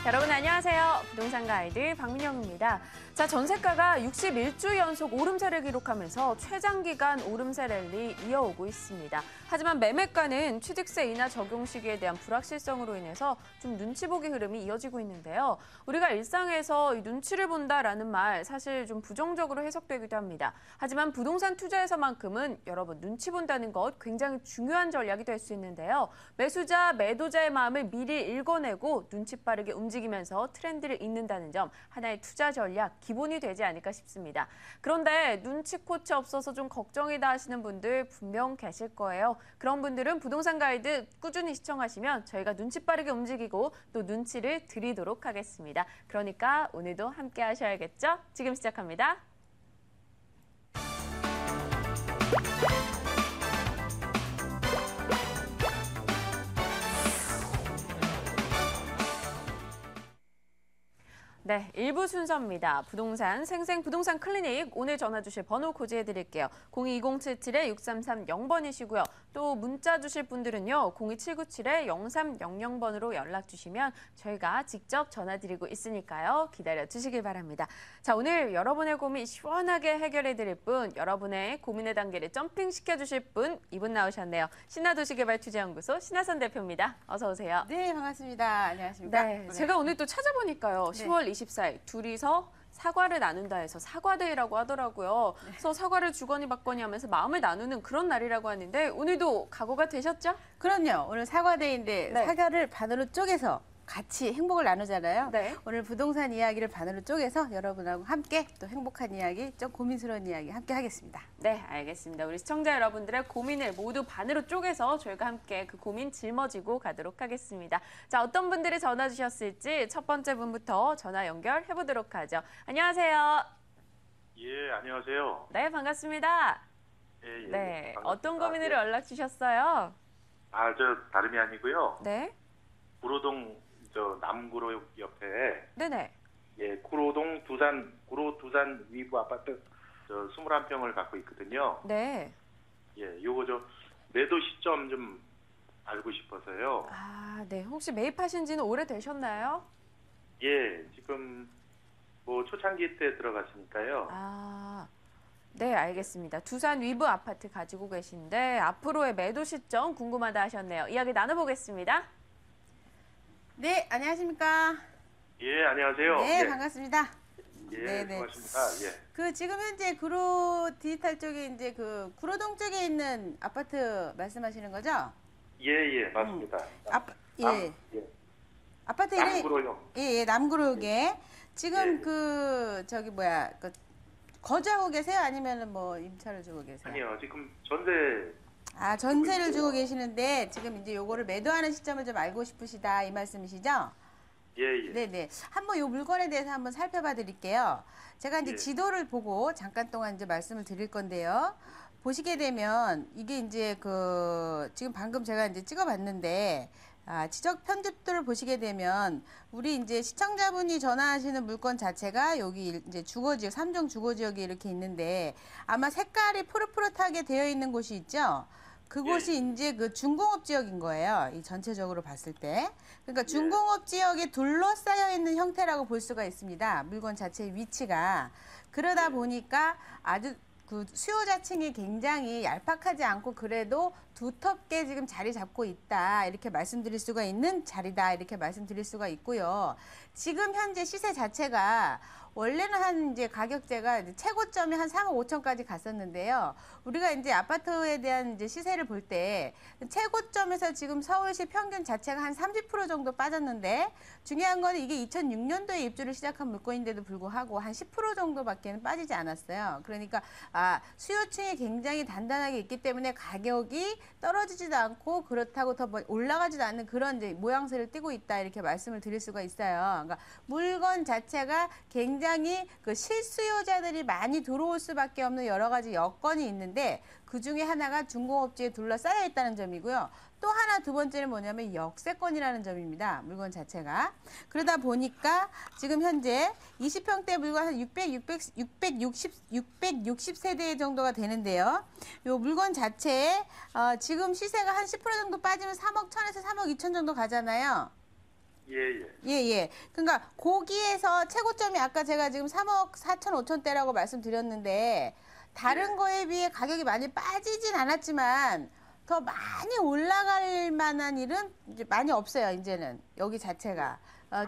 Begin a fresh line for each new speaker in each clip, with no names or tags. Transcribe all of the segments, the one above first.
여러분 안녕하세요. 부동산 가이드 박민영입니다. 자, 전세가가 61주 연속 오름세를 기록하면서 최장기간 오름세 랠리 이어오고 있습니다. 하지만 매매가는 취득세 인하 적용 시기에 대한 불확실성으로 인해서 좀 눈치 보기 흐름이 이어지고 있는데요. 우리가 일상에서 눈치를 본다라는 말 사실 좀 부정적으로 해석되기도 합니다. 하지만 부동산 투자에서만큼은 여러분 눈치 본다는 것 굉장히 중요한 전략이 될 수 있는데요. 매수자, 매도자의 마음을 미리 읽어내고 눈치 빠르게 움직이면서 트렌드를 잇는다는 점 하나의 투자 전략 기본이 되지 않을까 싶습니다. 그런데 눈치코치 없어서 좀 걱정이다 하시는 분들 분명 계실 거예요. 그런 분들은 부동산 가이드 꾸준히 시청하시면 저희가 눈치 빠르게 움직이고 또 눈치를 드리도록 하겠습니다. 그러니까 오늘도 함께 하셔야겠죠? 지금 시작합니다. 네, 1부 순서입니다. 부동산 생생부동산 클리닉 오늘 전화 주실 번호 고지해드릴게요. 0227-6330번이시고요. 또 문자 주실 분들은요. 02797-0300번으로 연락 주시면 저희가 직접 전화드리고 있으니까요. 기다려주시길 바랍니다. 자, 오늘 여러분의 고민 시원하게 해결해드릴 분, 여러분의 고민의 단계를 점핑시켜주실 분, 이분 나오셨네요. 신화도시개발투자연구소 신하선 대표입니다. 어서 오세요.
네, 반갑습니다. 안녕하십니까?
네, 제가 오늘 또 찾아보니까요.
네.
10월 24일 둘이서 사과를 나눈다 해서 사과데이라고 하더라고요.
네.
그래서 사과를 주거니 받거니 하면서 마음을 나누는 그런 날이라고 하는데 오늘도 각오가 되셨죠?
그럼요. 오늘 사과데이인데
네.
사과를 반으로 쪼개서 같이 행복을 나누잖아요.
네.
오늘 부동산 이야기를 반으로 쪼개서 여러분하고 함께 또 행복한 이야기, 좀 고민스러운 이야기 함께 하겠습니다.
네, 알겠습니다. 우리 시청자 여러분들의 고민을 모두 반으로 쪼개서 저희가 함께 그 고민 짊어지고 가도록 하겠습니다. 자, 어떤 분들이 전화 주셨을지 첫 번째 분부터 전화 연결해 보도록 하죠. 안녕하세요.
예, 안녕하세요.
네, 반갑습니다.
예, 예.
네,
반갑습니다.
어떤 고민으로
예.
연락 주셨어요?
다름이 아니고요.
네.
구로동 남구로 옆에
네네.
예, 구로 두산 위브 아파트 21평을 갖고 있거든요.
네.
예, 요거 매도 시점 좀 알고 싶어서요.
아, 네. 혹시 매입하신 지는 오래되셨나요?
예, 지금 뭐 초창기 때 들어갔으니까요.
아, 네, 알겠습니다. 두산 위브 아파트 가지고 계신데 앞으로의 매도 시점 궁금하다 하셨네요. 이야기 나눠보겠습니다.
네, 안녕하십니까?
예, 안녕하세요.
네,
예.
반갑습니다.
예,
네네.
반갑습니다. 예.
지금 현재 구로 디지털 쪽에 이제 구로동 쪽에 있는 아파트 말씀하시는 거죠?
예, 예, 맞습니다.
예.
예.
아파트 이름이
남구로요.
예, 남구로에 지금
예.
거주하고 계세요? 아니면 뭐 임차를 주고 계세요?
아니요, 지금 전세.
전세를 주고 계시는데 지금 이제 요거를 매도하는 시점을 좀 알고 싶으시다 이 말씀이시죠?
예, 예.
네네. 한번 요 물건에 대해서 한번 살펴봐 드릴게요. 제가 이제
예.
지도를 보고 잠깐 동안 이제 말씀을 드릴 건데요. 보시게 되면 이게 이제 지금 방금 제가 이제 찍어봤는데 지적 편집도를 보시게 되면 우리 이제 시청자분이 전화하시는 물건 자체가 여기 이제 주거지역, 3종 주거지역이 이렇게 있는데 아마 색깔이 푸릇푸릇하게 되어 있는 곳이 있죠? 그곳이 이제 중공업 지역인 거예요. 이 전체적으로 봤을 때. 그러니까 중공업 지역에 둘러싸여 있는 형태라고 볼 수가 있습니다. 물건 자체의 위치가. 그러다 보니까 아주 수요자층이 굉장히 얄팍하지 않고 그래도 두텁게 지금 자리 잡고 있다. 이렇게 말씀드릴 수가 있는 자리다. 이렇게 말씀드릴 수가 있고요. 지금 현재 시세 자체가 원래는 이제 가격대가 이제 최고점이 한 3억 5천까지 갔었는데요. 우리가 이제 아파트에 대한 이제 시세를 볼 때 최고점에서 지금 서울시 평균 자체가 한 30% 정도 빠졌는데 중요한 거는 이게 2006년도에 입주를 시작한 물건인데도 불구하고 한 10% 정도밖에 빠지지 않았어요. 그러니까 수요층이 굉장히 단단하게 있기 때문에 가격이 떨어지지도 않고 그렇다고 더 올라가지도 않는 그런 이제 모양새를 띠고 있다 이렇게 말씀을 드릴 수가 있어요. 그러니까 물건 자체가 굉장히 실수요자들이 많이 들어올 수밖에 없는 여러 가지 여건이 있는데 그 중에 하나가 중공업지에 둘러싸여 있다는 점이고요. 또 하나 두 번째는 뭐냐면 역세권이라는 점입니다. 물건 자체가. 그러다 보니까 지금 현재 20평대 물건 한 660세대 정도가 되는데요. 요 물건 자체에 지금 시세가 한 10% 정도 빠지면 3억 1천에서 3억 2천 정도 가잖아요.
예, 예.
예, 예. 그러니까 거기에서 최고점이 아까 제가 지금 3억 4천 5천대라고 말씀드렸는데 다른
예.
거에 비해 가격이 많이 빠지진 않았지만 더 많이 올라갈 만한 일은 이제 많이 없어요, 이제는. 여기 자체가.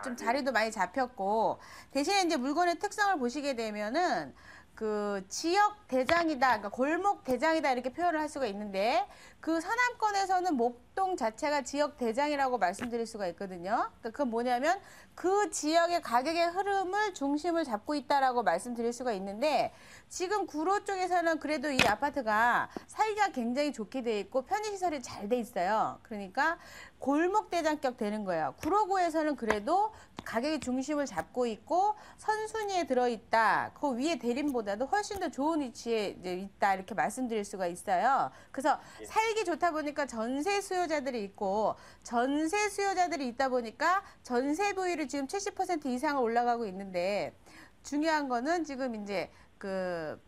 좀
예.
자리도 많이 잡혔고 대신에 이제 물건의 특성을 보시게 되면은 그 지역 대장이다, 그러니까 골목 대장이다 이렇게 표현을 할 수가 있는데 그 서남권에서는 목동 자체가 지역 대장이라고 말씀드릴 수가 있거든요. 그러니까 그건 뭐냐면 그 지역의 가격의 흐름을 중심을 잡고 있다라고 말씀드릴 수가 있는데 지금 구로 쪽에서는 그래도 이 아파트가 살기가 굉장히 좋게 돼 있고 편의시설이 잘 돼 있어요. 그러니까 골목 대장격 되는 거예요. 구로구에서는 그래도 가격의 중심을 잡고 있고 선순위에 들어있다. 그 위에 대림보다도 훨씬 더 좋은 위치에 이제 있다 이렇게 말씀드릴 수가 있어요. 그래서 살기 좋다 보니까 전세 수요자들이 있고 전세 수요자들이 있다 보니까 전세 부위를 지금 70% 이상을 올라가고 있는데 중요한 거는 지금 이제 그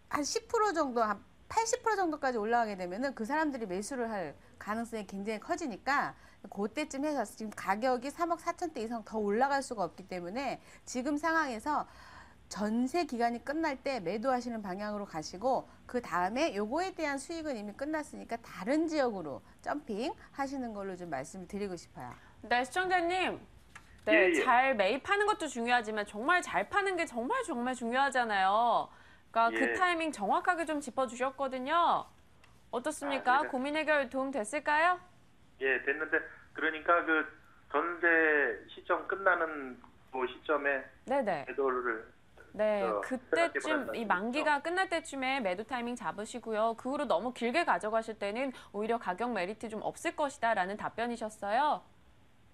한 10% 정도, 한 80% 정도까지 올라가게 되면은 그 사람들이 매수를 할 가능성이 굉장히 커지니까 그때쯤 해서 지금 가격이 3억 4천대 이상 더 올라갈 수가 없기 때문에 지금 상황에서 전세 기간이 끝날 때 매도하시는 방향으로 가시고 그 다음에 요거에 대한 수익은 이미 끝났으니까 다른 지역으로 점핑 하시는 걸로 좀 말씀을 드리고 싶어요.
네, 시청자님. 네,
예, 예.
잘 매입하는 것도 중요하지만 정말 잘 파는 게 정말 중요하잖아요. 그러니까
예.
그 타이밍 정확하게 좀 짚어주셨거든요. 어떻습니까?
아, 네.
고민 해결 도움 됐을까요?
예, 됐는데 그러니까 그 전세 시점 끝나는 그 시점에
네네.
매도를
네,
생각해보라는
그때쯤 이
말씀이죠?
만기가 끝날 때쯤에 매도 타이밍 잡으시고요. 그 후로 너무 길게 가져가실 때는 오히려 가격 메리트 좀 없을 것이다라는 답변이셨어요.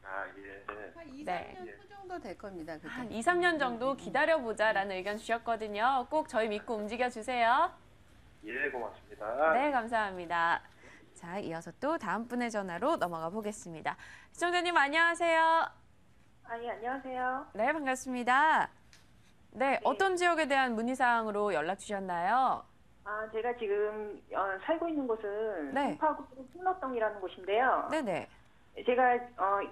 아, 예.
한 2,
네.
3년 후 정도 될 겁니다. 그때.
한 2, 3년 정도 기다려보자라는 의견 주셨거든요. 꼭 저희 믿고 움직여주세요.
예, 고맙습니다.
네, 감사합니다. 자, 이어서 또 다음 분의 전화로 넘어가 보겠습니다. 시청자님 안녕하세요.
아, 예, 안녕하세요.
네, 반갑습니다. 네, 어떤 지역에 대한 문의사항으로 연락 주셨나요?
아, 제가 지금 살고 있는 곳은
네.
송파구 풍락동이라는 곳인데요.
네네.
제가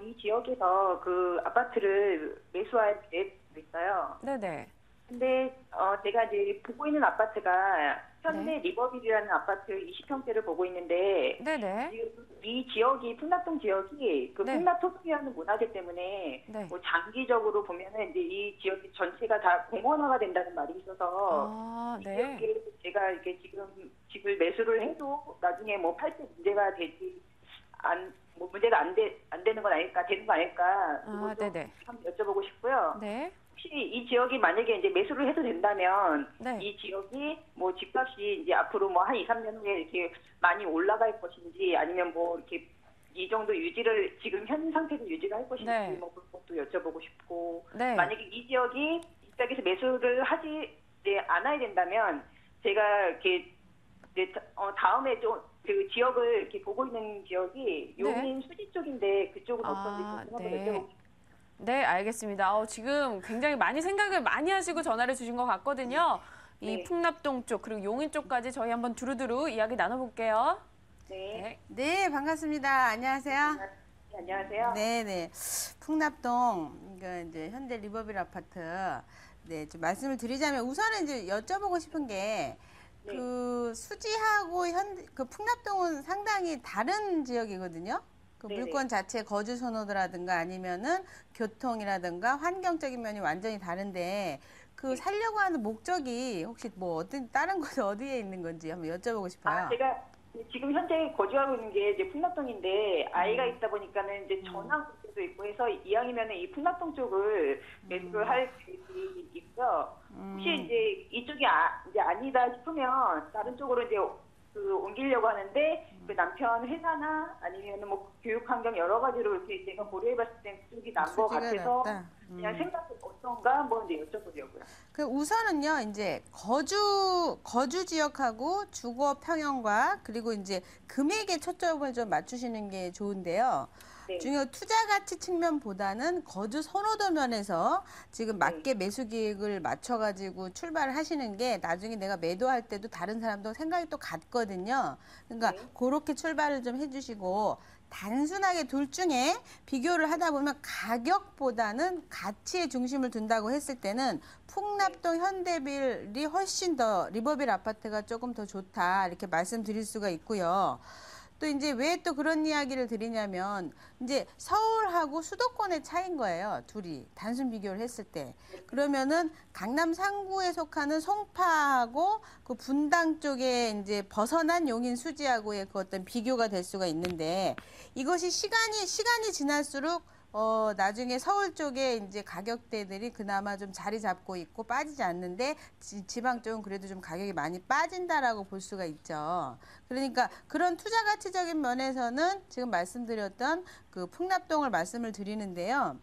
이 지역에서 그 아파트를 매수할 계획이 있어요.
네네.
근데 제가 이제 보고 있는 아파트가 현대
네.
리버빌이라는 아파트 20평대를 보고 있는데
네네.
지금 이 지역이 풍락동 지역이 그
네.
풍락토피하는 문화재 때문에
네.
뭐 장기적으로 보면은 이제 이 지역이 전체가 다 공원화가 된다는 말이 있어서
아,
이
네.
지역에 제가 이렇게 지금 집을 매수를 해도 나중에 뭐 팔 때 문제가 되지 뭐 문제가 안 되는 건 아닐까, 되는 거 아닐까,
아,
그것도
네네.
참 여쭤보고 싶고요.
네.
혹시 이 지역이 만약에 이제 매수를 해도 된다면
네.
이 지역이 뭐 집값이 이제 앞으로 뭐 한 2, 3년 후에 이렇게 많이 올라갈 것인지 아니면 뭐 이렇게 이 정도 유지를 지금 현 상태로 유지를 할 것인지
네.
뭐 그런 것도 여쭤보고 싶고
네.
만약에 이 지역이 이 지역에서 매수를 하지 않아야 된다면 제가 이렇게 이제 다음에 좀 그 지역을 이렇게 보고 있는 지역이 용인 수지 쪽인데 그쪽은 어떤지
아,
좀 한번
네.
여쭤보고 싶어요.
네, 알겠습니다. 지금 굉장히 많이 생각을 많이 하시고 전화를 주신 것 같거든요. 이
네.
풍납동 쪽 그리고 용인 쪽까지 저희 한번 두루두루 이야기 나눠볼게요.
네.
네, 반갑습니다. 안녕하세요.
네, 안녕하세요.
네네. 풍납동, 이거 이제 현대 리버빌 아파트. 네, 좀 말씀을 드리자면 우선은 이제 여쭤보고 싶은 게,
네.
그 수지하고 그 풍납동은 상당히 다른 지역이거든요. 그
네네.
물건 자체 거주 선호도라든가 아니면은 교통이라든가 환경적인 면이 완전히 다른데 그 살려고 하는 목적이 혹시 뭐 어떤 다른 곳 어디에 있는 건지 한번 여쭤보고 싶어요.
아, 제가 지금 현재 거주하고 있는 게 이제 풍납동인데 아이가 있다 보니까는 이제 전화도 있고 해서 이왕이면은 이 풍납동 쪽을 매수를 할 계획이 있어. 혹시 이제 이쪽이 이제 아니다 싶으면 다른 쪽으로 이제 그 옮기려고 하는데 그 남편 회사나 아니면 뭐 교육 환경 여러 가지로 이렇게 제가 고려해봤을 때 그쪽이 난 것
수지가
같아서
낫다.
그냥 생각이 어떤가 한번 이제 여쭤보려고요.
그 우선은요, 이제 거주 지역하고 주거 평형과 그리고 이제 금액에 초점을 좀 맞추시는 게 좋은데요.
네.
중요 투자 가치 측면보다는 거주 선호도 면에서 지금 맞게 매수 기획을 맞춰가지고 출발을 하시는 게 나중에 내가 매도할 때도 다른 사람도 생각이 또 같거든요. 그러니까
네.
그렇게 출발을 좀 해주시고 단순하게 둘 중에 비교를 하다 보면 가격보다는 가치에 중심을 둔다고 했을 때는 풍납동 현대빌이 훨씬 더 리버빌 아파트가 조금 더 좋다 이렇게 말씀드릴 수가 있고요. 또 이제 왜 또 그런 이야기를 드리냐면 이제 서울하고 수도권의 차이인 거예요. 둘이 단순 비교를 했을 때. 그러면은 강남 상구에 속하는 송파하고 그 분당 쪽에 이제 벗어난 용인 수지하고의 그 어떤 비교가 될 수가 있는데 이것이 시간이 지날수록 나중에 서울 쪽에 이제 가격대들이 그나마 좀 자리 잡고 있고 빠지지 않는데 지방 쪽은 그래도 좀 가격이 많이 빠진다라고 볼 수가 있죠. 그러니까 그런 투자 가치적인 면에서는 지금 말씀드렸던 그 풍납동을 말씀을 드리는데요.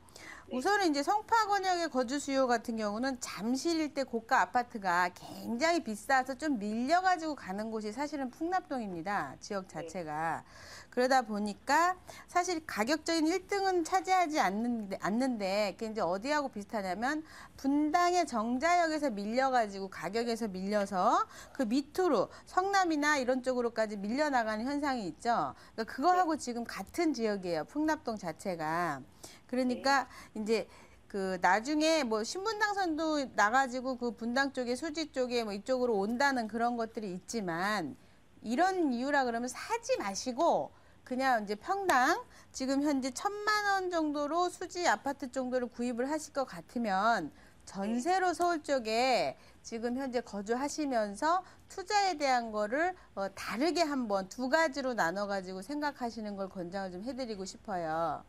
우선은 이제 송파 권역의 거주 수요 같은 경우는 잠실 일대 고가 아파트가 굉장히 비싸서 좀 밀려가지고 가는 곳이 사실은 풍납동입니다. 지역 자체가. 그러다 보니까 사실 가격적인 1등은 차지하지 않는데 그게 이제 어디하고 비슷하냐면 분당의 정자역에서 밀려가지고 가격에서 밀려서 그 밑으로 성남이나 이런 쪽으로까지 밀려나가는 현상이 있죠. 그러니까 그거하고 지금 같은 지역이에요. 풍납동 자체가. 그러니까 이제 그 나중에 뭐 신분당선도 나가지고 그 분당 쪽에 수지 쪽에 뭐 이쪽으로 온다는 그런 것들이 있지만 이런 이유라 그러면 사지 마시고 그냥 이제 평당 지금 현재 1,000만 원 정도로 수지 아파트 정도를 구입을 하실 것 같으면 전세로 서울 쪽에 지금 현재 거주하시면서 투자에 대한 거를 다르게 한번 두 가지로 나눠 가지고 생각하시는 걸 권장을 좀 해드리고 싶어요.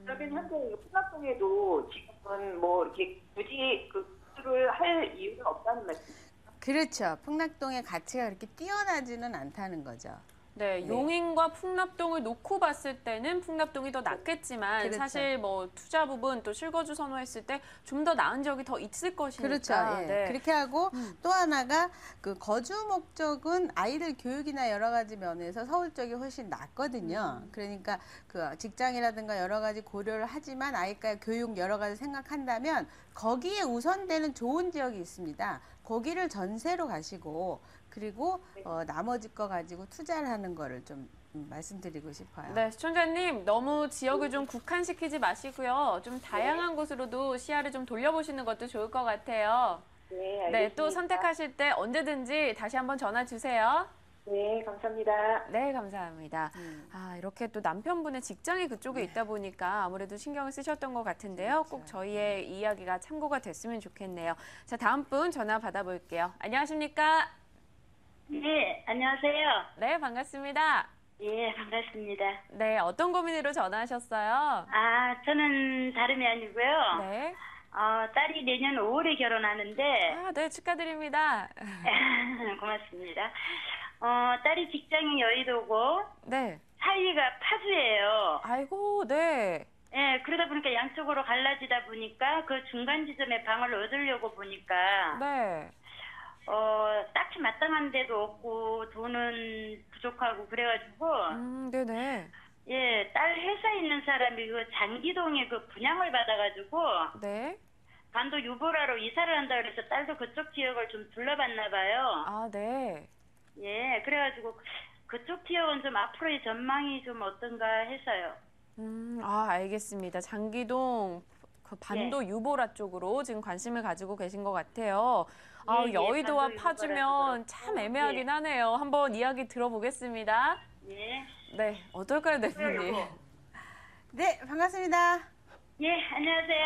그러면 현재 풍납동에도 지금은 뭐 이렇게 굳이 그 구입을 할 이유는 없다는 말씀이죠?
그렇죠. 풍납동의 가치가 그렇게 뛰어나지는 않다는 거죠.
네, 용인과 풍납동을 놓고 봤을 때는 풍납동이 더 낫겠지만
그렇죠.
사실 뭐 투자 부분 또 실거주 선호했을 때 좀 더 나은 지역이 더 있을 것이니까.
그렇죠. 예.
네.
그렇게 하고 또 하나가 그 거주 목적은 아이들 교육이나 여러 가지 면에서 서울 쪽이 훨씬 낫거든요. 그러니까 그 직장이라든가 여러 가지 고려를 하지만 아이가 교육 여러 가지 생각한다면 거기에 우선되는 좋은 지역이 있습니다. 거기를 전세로 가시고 그리고 나머지 거 가지고 투자를 하는 거를 좀 말씀드리고 싶어요.
네, 시청자님 너무 지역을 좀 국한시키지 마시고요. 좀 다양한 곳으로도 시야를 좀 돌려보시는 것도 좋을 것 같아요.
네, 알겠습니다.
네, 또 선택하실 때 언제든지 다시 한번 전화 주세요.
네, 감사합니다.
네, 감사합니다. 아, 이렇게 또 남편분의 직장이 그쪽에 있다 보니까 아무래도 신경을 쓰셨던 것 같은데요. 꼭 저희의 이야기가 참고가 됐으면 좋겠네요. 자, 다음 분 전화 받아볼게요. 안녕하십니까?
네, 안녕하세요.
네, 반갑습니다.
예, 반갑습니다.
네, 어떤 고민으로 전화하셨어요?
아, 저는 다름이 아니고요.
네.
딸이 내년 5월에 결혼하는데,
아, 네, 축하드립니다.
고맙습니다. 딸이 직장이 여의도고,
네.
사위가 파주예요.
아이고, 네.
예, 그러다 보니까 양쪽으로 갈라지다 보니까 그 중간 지점에 방을 얻으려고 보니까,
네.
딱히 마땅한 데도 없고, 돈은 부족하고, 그래가지고,
네네.
예, 딸 회사에 있는 사람이 그 장기동에 그 분양을 받아가지고,
네.
반도 유보라로 이사를 한다 그래서 딸도 그쪽 지역을 좀 둘러봤나 봐요.
아, 네.
예, 그래가지고 그쪽 지역은 좀 앞으로의 전망이 좀 어떤가 해서요.
알겠습니다. 장기동 그 반도 유보라 쪽으로 지금 관심을 가지고 계신 것 같아요.
예,
여의도와
반도
파주면
유보라
참
쪽으로.
애매하긴
예.
하네요. 한번 이야기 들어보겠습니다.
예.
네, 어떨까요, 대표님?
네, 반갑습니다.
예, 안녕하세요.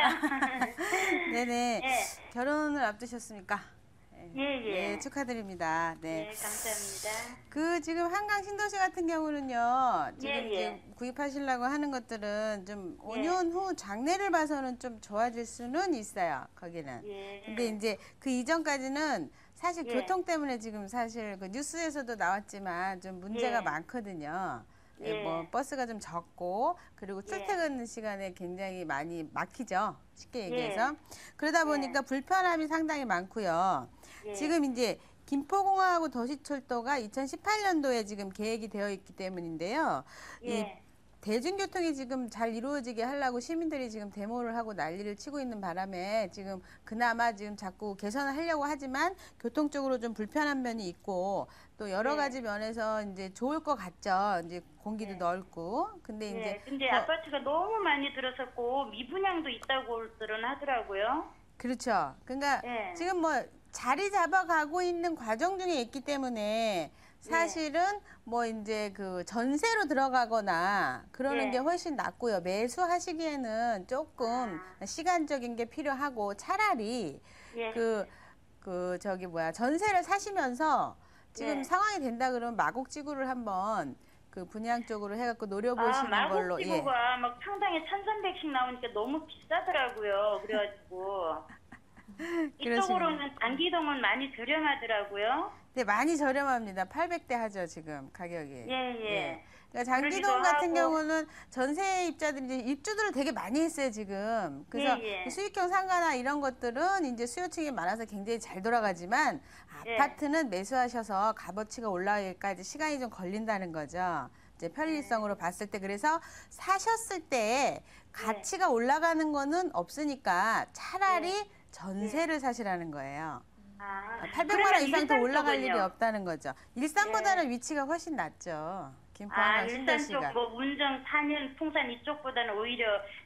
네네.
예.
결혼을 앞두셨습니까?
예, 예.
네, 축하드립니다.
네,
네.
감사합니다.
그 지금 한강 신도시 같은 경우는요. 지금
예, 예.
이제 구입하시려고 하는 것들은 좀 5년 후 장래를 봐서는 좀 좋아질 수는 있어요. 거기는.
예.
근데 이제 그 이전까지는 사실
예.
교통 때문에 지금 사실 그 뉴스에서도 나왔지만 좀 문제가
예.
많거든요.
예.
뭐 버스가 좀 적고 그리고 출퇴근 시간에 굉장히 많이 막히죠. 쉽게 얘기해서. 그러다 보니까 불편함이 상당히 많고요.
예.
지금 이제 김포공항하고 도시철도가 2018년도에 지금 계획이 되어 있기 때문인데요. 이
예.
대중교통이 지금 잘 이루어지게 하려고 시민들이 지금 데모를 하고 난리를 치고 있는 바람에 지금 그나마 지금 자꾸 개선을 하려고 하지만 교통적으로 좀 불편한 면이 있고 또 여러
네.
가지 면에서 이제 좋을 것 같죠. 이제 공기도
네.
넓고. 근데 이제
네, 근데 아파트가 너무 많이 들어섰고 미분양도 있다고들은 하더라고요.
그렇죠. 그러니까
네.
지금 뭐 자리 잡아가고 있는 과정 중에 있기 때문에 사실은 뭐 이제 그 전세로 들어가거나 그러는
네.
게 훨씬 낫고요. 매수하시기에는 조금 시간적인 게 필요하고 차라리
예.
전세를 사시면서 지금
네.
상황이 된다 그러면 마곡지구를 한번 그 분양 쪽으로 해갖고 노려보시는 걸로.
마곡지구가 막 평당에 1,300씩 나오니까 너무 비싸더라고요. 그래가지고 이쪽으로는 단기동은 많이 저렴하더라고요.
네, 많이 저렴합니다. 800대 하죠, 지금 가격이.
예.
그러니까 장기동
그러기도
같은
하고.
경우는 전세 입자들이 이제 입주들을 되게 많이 했어요, 지금. 그래서
예.
수익형 상가나 이런 것들은 이제 수요층이 많아서 굉장히 잘 돌아가지만
예.
아파트는 매수하셔서 값어치가 올라가기까지 시간이 좀 걸린다는 거죠. 이제 편리성으로 봤을 때. 그래서 사셨을 때 가치가 올라가는 거는 없으니까 차라리 전세를 사시라는 거예요. 800만 원 이상 더 올라갈 일이 없다는 거죠. 일산보다는 위치가 훨씬 낫죠. 김포항
일산
신도시가.
쪽, 뭐 운정, 산현, 풍산 이쪽보다는 오히려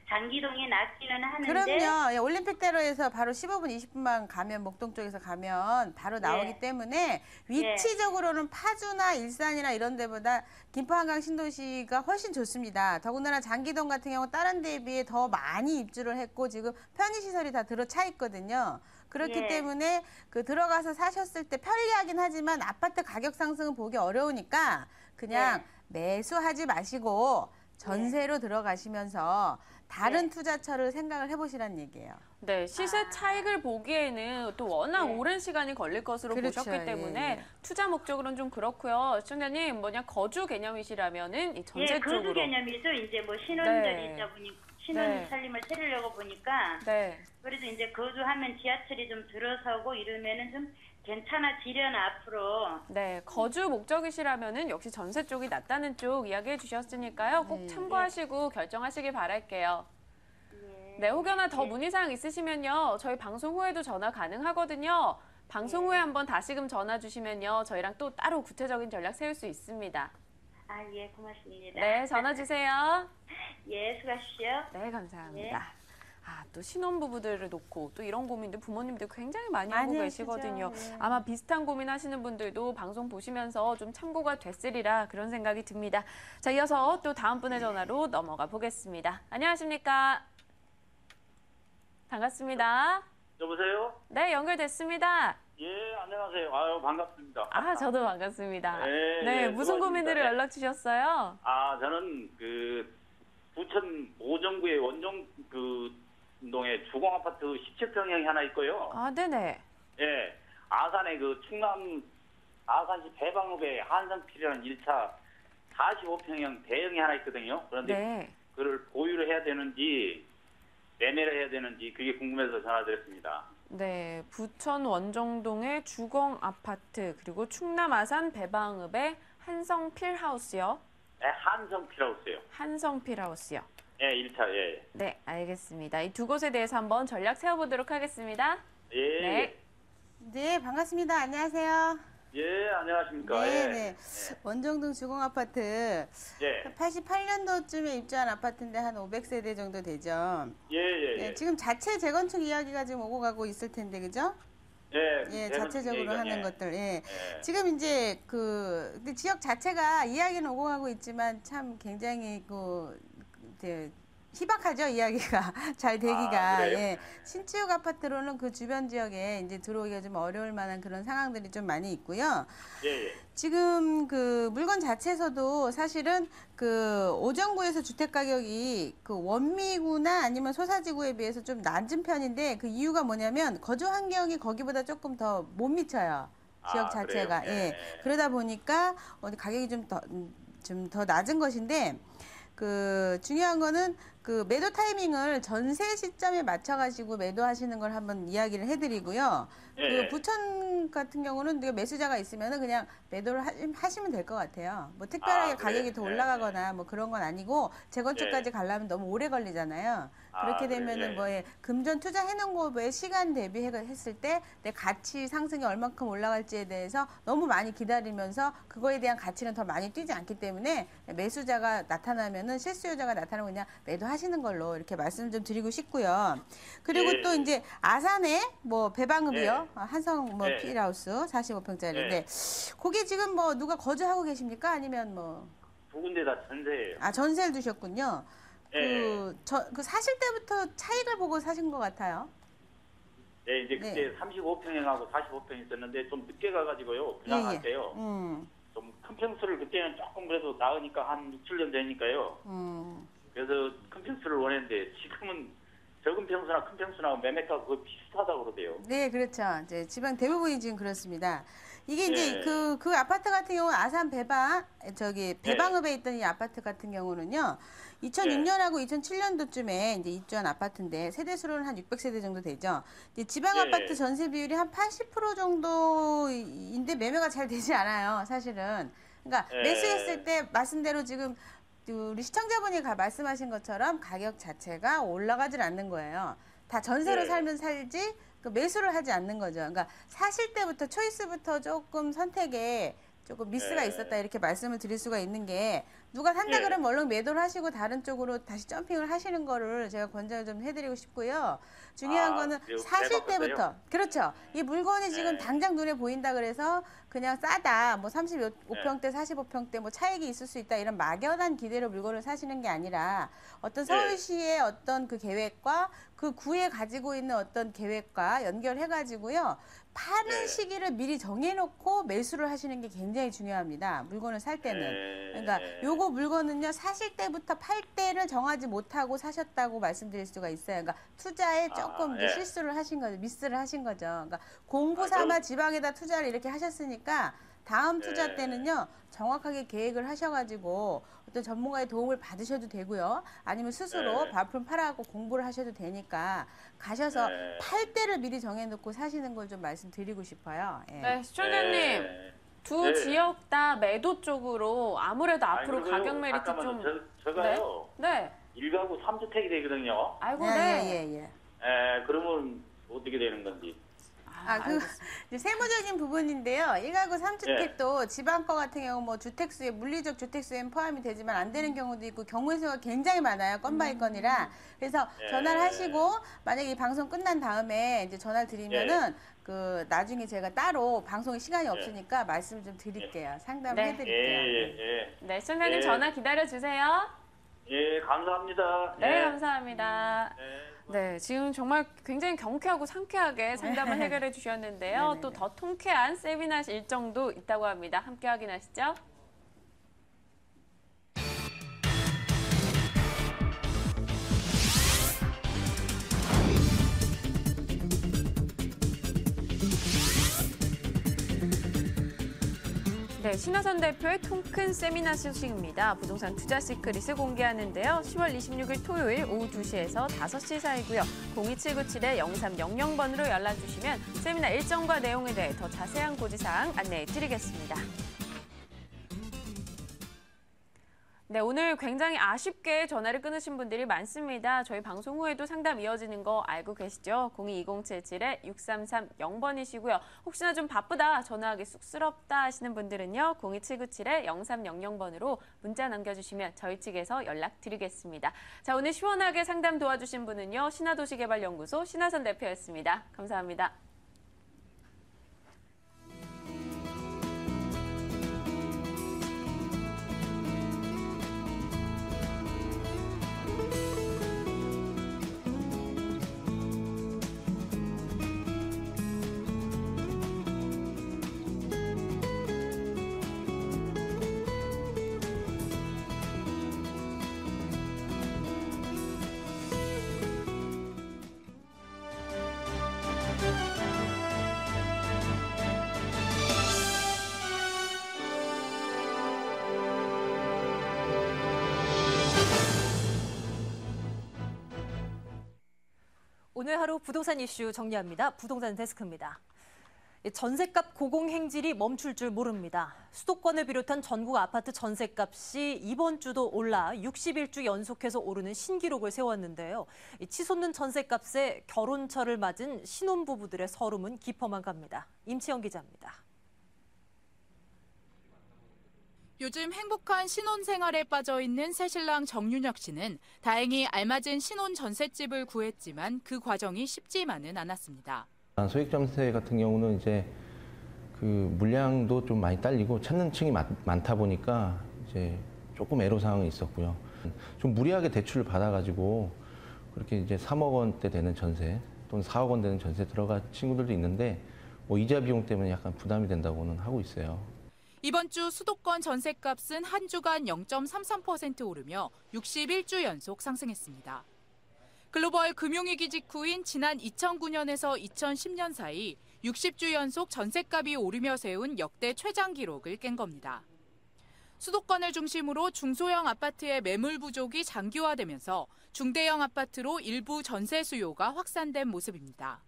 장기동이 낫기는 하는데.
그럼요. 예, 올림픽대로에서 바로 15분, 20분만 가면 목동 쪽에서 가면 바로 나오기
예.
때문에 위치적으로는 파주나 일산이나 이런 데보다 김포 한강 신도시가 훨씬 좋습니다. 더군다나 장기동 같은 경우 다른 데에 비해 더 많이 입주를 했고 지금 편의시설이 다 들어차 있거든요. 그렇기
예.
때문에 그 들어가서 사셨을 때 편리하긴 하지만 아파트 가격 상승은 보기 어려우니까 그냥 매수하지 마시고 전세로 들어가시면서 다른 투자처를 생각을 해보시란 얘기예요.
네, 시세 차익을 보기에는 또 워낙
네.
오랜 시간이 걸릴 것으로
그렇죠.
보셨기 때문에
예.
투자 목적으로는 좀 그렇고요. 시청자님, 뭐냐 거주 개념이시라면은 이 전세
예,
쪽으로.
거주 개념이죠. 이제 뭐 신혼들이
네.
있다 보니 신혼
네.
살림을 차리려고 보니까
네.
그래도 이제 거주하면 지하철이 좀 들어서고 이러면은 좀 괜찮아지려나 앞으로.
네, 거주 목적이시라면은 역시 전세 쪽이 낫다는 쪽 이야기해 주셨으니까요. 꼭 참고하시고 결정하시길 바랄게요. 네, 혹여나 더 문의사항 있으시면요. 저희 방송 후에도 전화 가능하거든요. 방송 후에 한번 다시금 전화 주시면요. 저희랑 또 따로 구체적인 전략 세울 수 있습니다.
예, 고맙습니다.
네, 전화 주세요.
예, 수고하십시오.
네, 감사합니다. 또 신혼부부들을 놓고 또 이런 고민들 부모님들 굉장히 많이 하고
많이
계시거든요.
하시죠. 예.
아마 비슷한 고민 하시는 분들도 방송 보시면서 좀 참고가 됐으리라 그런 생각이 듭니다. 자, 이어서 또 다음 분의 전화로 넘어가 보겠습니다. 안녕하십니까? 반갑습니다.
여보세요?
네, 연결됐습니다.
예, 안녕하세요. 아유, 반갑습니다.
저도 반갑습니다.
네,
네,
예,
무슨
수고하십니다.
고민들을
네.
연락 주셨어요?
저는 부천 모정구의 원정동에 주공아파트 17평형이 하나 있고요.
네네.
예, 아산의 충남 아산시 배방읍에 한성필이라는 1차 45평형 대형이 하나 있거든요. 그런데
네.
그걸 보유를 해야 되는지 매매를 해야 되는지 그게 궁금해서 전화드렸습니다.
네, 부천 원정동의 주공 아파트 그리고 충남 아산 배방읍의 한성필하우스요.
네, 한성필하우스요.
한성필하우스요.
예, 1차, 예.
네, 알겠습니다. 이 두 곳에 대해서 한번 전략 세워보도록 하겠습니다.
예.
네.
네, 반갑습니다. 안녕하세요.
예, 안녕하십니까.
네. 원정동 주공아파트
예.
88년도쯤에 입주한 아파트인데 한 500세대 정도 되죠.
예.
네, 지금 자체 재건축 이야기가 지금 오고 가고 있을 텐데, 그죠? 예, 자체적으로 하는 것들. 예. 지금 이제 근데 지역 자체가 이야기는 오고 가고 있지만 참 굉장히 희박하죠, 이야기가. 잘 되기가.
그래요?
예. 신축 아파트로는 그 주변 지역에 이제 들어오기가 좀 어려울 만한 그런 상황들이 좀 많이 있고요.
예.
지금 물건 자체에서도 사실은 오정구에서 주택 가격이 원미구나 아니면 소사지구에 비해서 좀 낮은 편인데 그 이유가 뭐냐면 거주 환경이 거기보다 조금 더 못 미쳐요. 지역 자체가.
그래요?
예. 그러다 보니까 가격이 좀 더 낮은 것인데 중요한 거는 그 매도 타이밍을 전세 시점에 맞춰가지고 매도하시는 걸 한번 이야기를 해드리고요.
예.
그 부천 같은 경우는 매수자가 있으면은 그냥 매도를 하시면 될 것 같아요. 뭐 특별하게
그래요?
가격이 더 올라가거나 뭐 그런 건 아니고 재건축까지 가려면 너무 오래 걸리잖아요. 그렇게 되면은 뭐 금전 투자해놓은 거에 시간 대비했을 때 내 가치 상승이 얼마큼 올라갈지에 대해서 너무 많이 기다리면서 그거에 대한 가치는 더 많이 뛰지 않기 때문에 매수자가 나타나면은 실수요자가 나타나면 그냥 매도하시는 걸로 이렇게 말씀 좀 드리고 싶고요. 그리고
예.
또 이제 아산에 뭐 배방읍이요.
예.
한성 뭐
예.
필하우스 45평짜리인데
예.
거기 지금 뭐 누가 거주하고 계십니까? 아니면 뭐
두 군데 다 전세예요.
전세를 두셨군요.
예.
그 사실 때부터 차익을 보고 사신 것 같아요.
네, 이제 그때 35평하고 45평 있었는데 좀 늦게 가가지고요. 분양할 때요. 좀 큰 평수를 그때는 조금 그래도 나으니까 한 6, 7년 되니까요. 그래서 큰 평수를 원했는데 지금은 적은 평수나 큰 평수나 매매가 거의 비슷하다고 그러대요.
네, 그렇죠. 이제 지방 대부분이 지금 그렇습니다. 이게 이제
네.
그 아파트 같은 경우는 아산 배방읍에 있던 이 아파트 같은 경우는요. 2006년하고 2007년도쯤에 이제 입주한 아파트인데 세대수로는 한 600세대 정도 되죠. 이제 지방
네.
아파트 전세 비율이 한 80% 정도인데 매매가 잘 되지 않아요, 사실은. 그러니까
네.
매수했을 때 말씀대로 지금 우리 시청자분이 말씀하신 것처럼 가격 자체가 올라가질 않는 거예요. 다 전세로
네.
살면 살지 그 매수를 하지 않는 거죠. 그러니까 사실 때부터 초이스부터 조금 선택에 조금 미스가
네.
있었다 이렇게 말씀을 드릴 수가 있는 게 누가 산다
네.
그러면 얼른 매도를 하시고 다른 쪽으로 다시 점핑을 하시는 거를 제가 권장을 좀 해드리고 싶고요. 중요한 거는
그래요?
사실
빼박았어요?
때부터 그렇죠. 이 물건이 지금
네.
당장 눈에 보인다 그래서 그냥 싸다 뭐 35평대 45평대 뭐 차익이 있을 수 있다 이런 막연한 기대로 물건을 사시는 게 아니라 어떤 서울시의 어떤 그 계획과 그 구에 가지고 있는 어떤 계획과 연결해가지고요. 파는
네.
시기를 미리 정해놓고 매수를 하시는 게 굉장히 중요합니다. 물건을 살 때는. 그러니까 요거 물건은요. 사실 때부터 팔 때를 정하지 못하고 사셨다고 말씀드릴 수가 있어요. 그러니까 투자에 조금 이제 실수를 하신 거죠. 미스를 하신 거죠. 그러니까 공부 삼아 지방에다 투자를 이렇게 하셨으니까 다음 투자 때는요. 정확하게 계획을 하셔가지고 어떤 전문가의 도움을 받으셔도 되고요. 아니면 스스로 발품 팔아갖고 공부를 하셔도 되니까 가셔서 팔 때를 미리 정해놓고 사시는 걸 좀 말씀드리고 싶어요. 예.
네, 시청자님. 두 지역 다 매도 쪽으로 아무래도 앞으로 가격 메리트 좀.
저가요.
네.
1가구 3주택이 되거든요.
아이고,
예,
네.
예.
그러면 어떻게 되는 건지.
이제 세무적인 부분인데요. 1가구 3주택도 지방 거 같은 경우 뭐 주택수에 물리적 주택수에는 포함이 되지만 안 되는 경우도 있고 경우의 수가 굉장히 많아요. 건 바이 건이라. 그래서 전화를 하시고 만약에 이 방송 끝난 다음에 이제 전화를 드리면은 그 나중에 제가 따로 방송에 시간이 없으니까 말씀 좀 드릴게요. 상담을 해드릴게요.
네, 시청자님 전화 기다려주세요.
예, 감사합니다.
네, 감사합니다.
네.
네, 지금 정말 굉장히 경쾌하고 상쾌하게 상담을 해결해 주셨는데요. 또 더 통쾌한 세미나 일정도 있다고 합니다. 함께 확인하시죠. 네, 신하선 대표의 통큰 세미나 소식입니다. 부동산 투자 시크릿을 공개하는데요. 10월 26일 토요일 오후 2시에서 5시 사이고요. 02797-0300번으로 연락주시면 세미나 일정과 내용에 대해 더 자세한 고지사항 안내해 드리겠습니다. 네, 오늘 굉장히 아쉽게 전화를 끊으신 분들이 많습니다. 저희 방송 후에도 상담 이어지는 거 알고 계시죠? 02-2077-6330번이시고요. 혹시나 좀 바쁘다, 전화하기 쑥스럽다 하시는 분들은요. 027-0300번으로 문자 남겨주시면 저희 측에서 연락드리겠습니다. 자, 오늘 시원하게 상담 도와주신 분은요. 신화도시개발연구소 신하선 대표였습니다. 감사합니다.
오늘 하루 부동산 이슈 정리합니다. 부동산 데스크입니다. 전셋값 고공행진이 멈출 줄 모릅니다. 수도권을 비롯한 전국 아파트 전셋값이 이번 주도 올라 61주 연속해서 오르는 신기록을 세웠는데요. 치솟는 전셋값에 결혼철을 맞은 신혼부부들의 서름은 깊어만 갑니다. 임치영 기자입니다.
요즘 행복한 신혼생활에 빠져있는 새신랑 정윤혁 씨는 다행히 알맞은 신혼 전셋집을 구했지만 그 과정이 쉽지만은 않았습니다.
소액 전세 같은 경우는 이제 그 물량도 좀 많이 딸리고 찾는 층이 많다 보니까 이제 조금 애로사항이 있었고요. 좀 무리하게 대출을 받아가지고 그렇게 이제 3억 원대 되는 전세 또는 4억 원 되는 전세 들어간 친구들도 있는데 뭐 이자 비용 때문에 약간 부담이 된다고는 하고 있어요.
이번 주 수도권 전셋값은 한 주간 0.33% 오르며 61주 연속 상승했습니다. 글로벌 금융위기 직후인 지난 2009년에서 2010년 사이 60주 연속 전셋값이 오르며 세운 역대 최장 기록을 깬 겁니다. 수도권을 중심으로 중소형 아파트의 매물 부족이 장기화되면서 중대형 아파트로 일부 전세 수요가 확산된 모습입니다.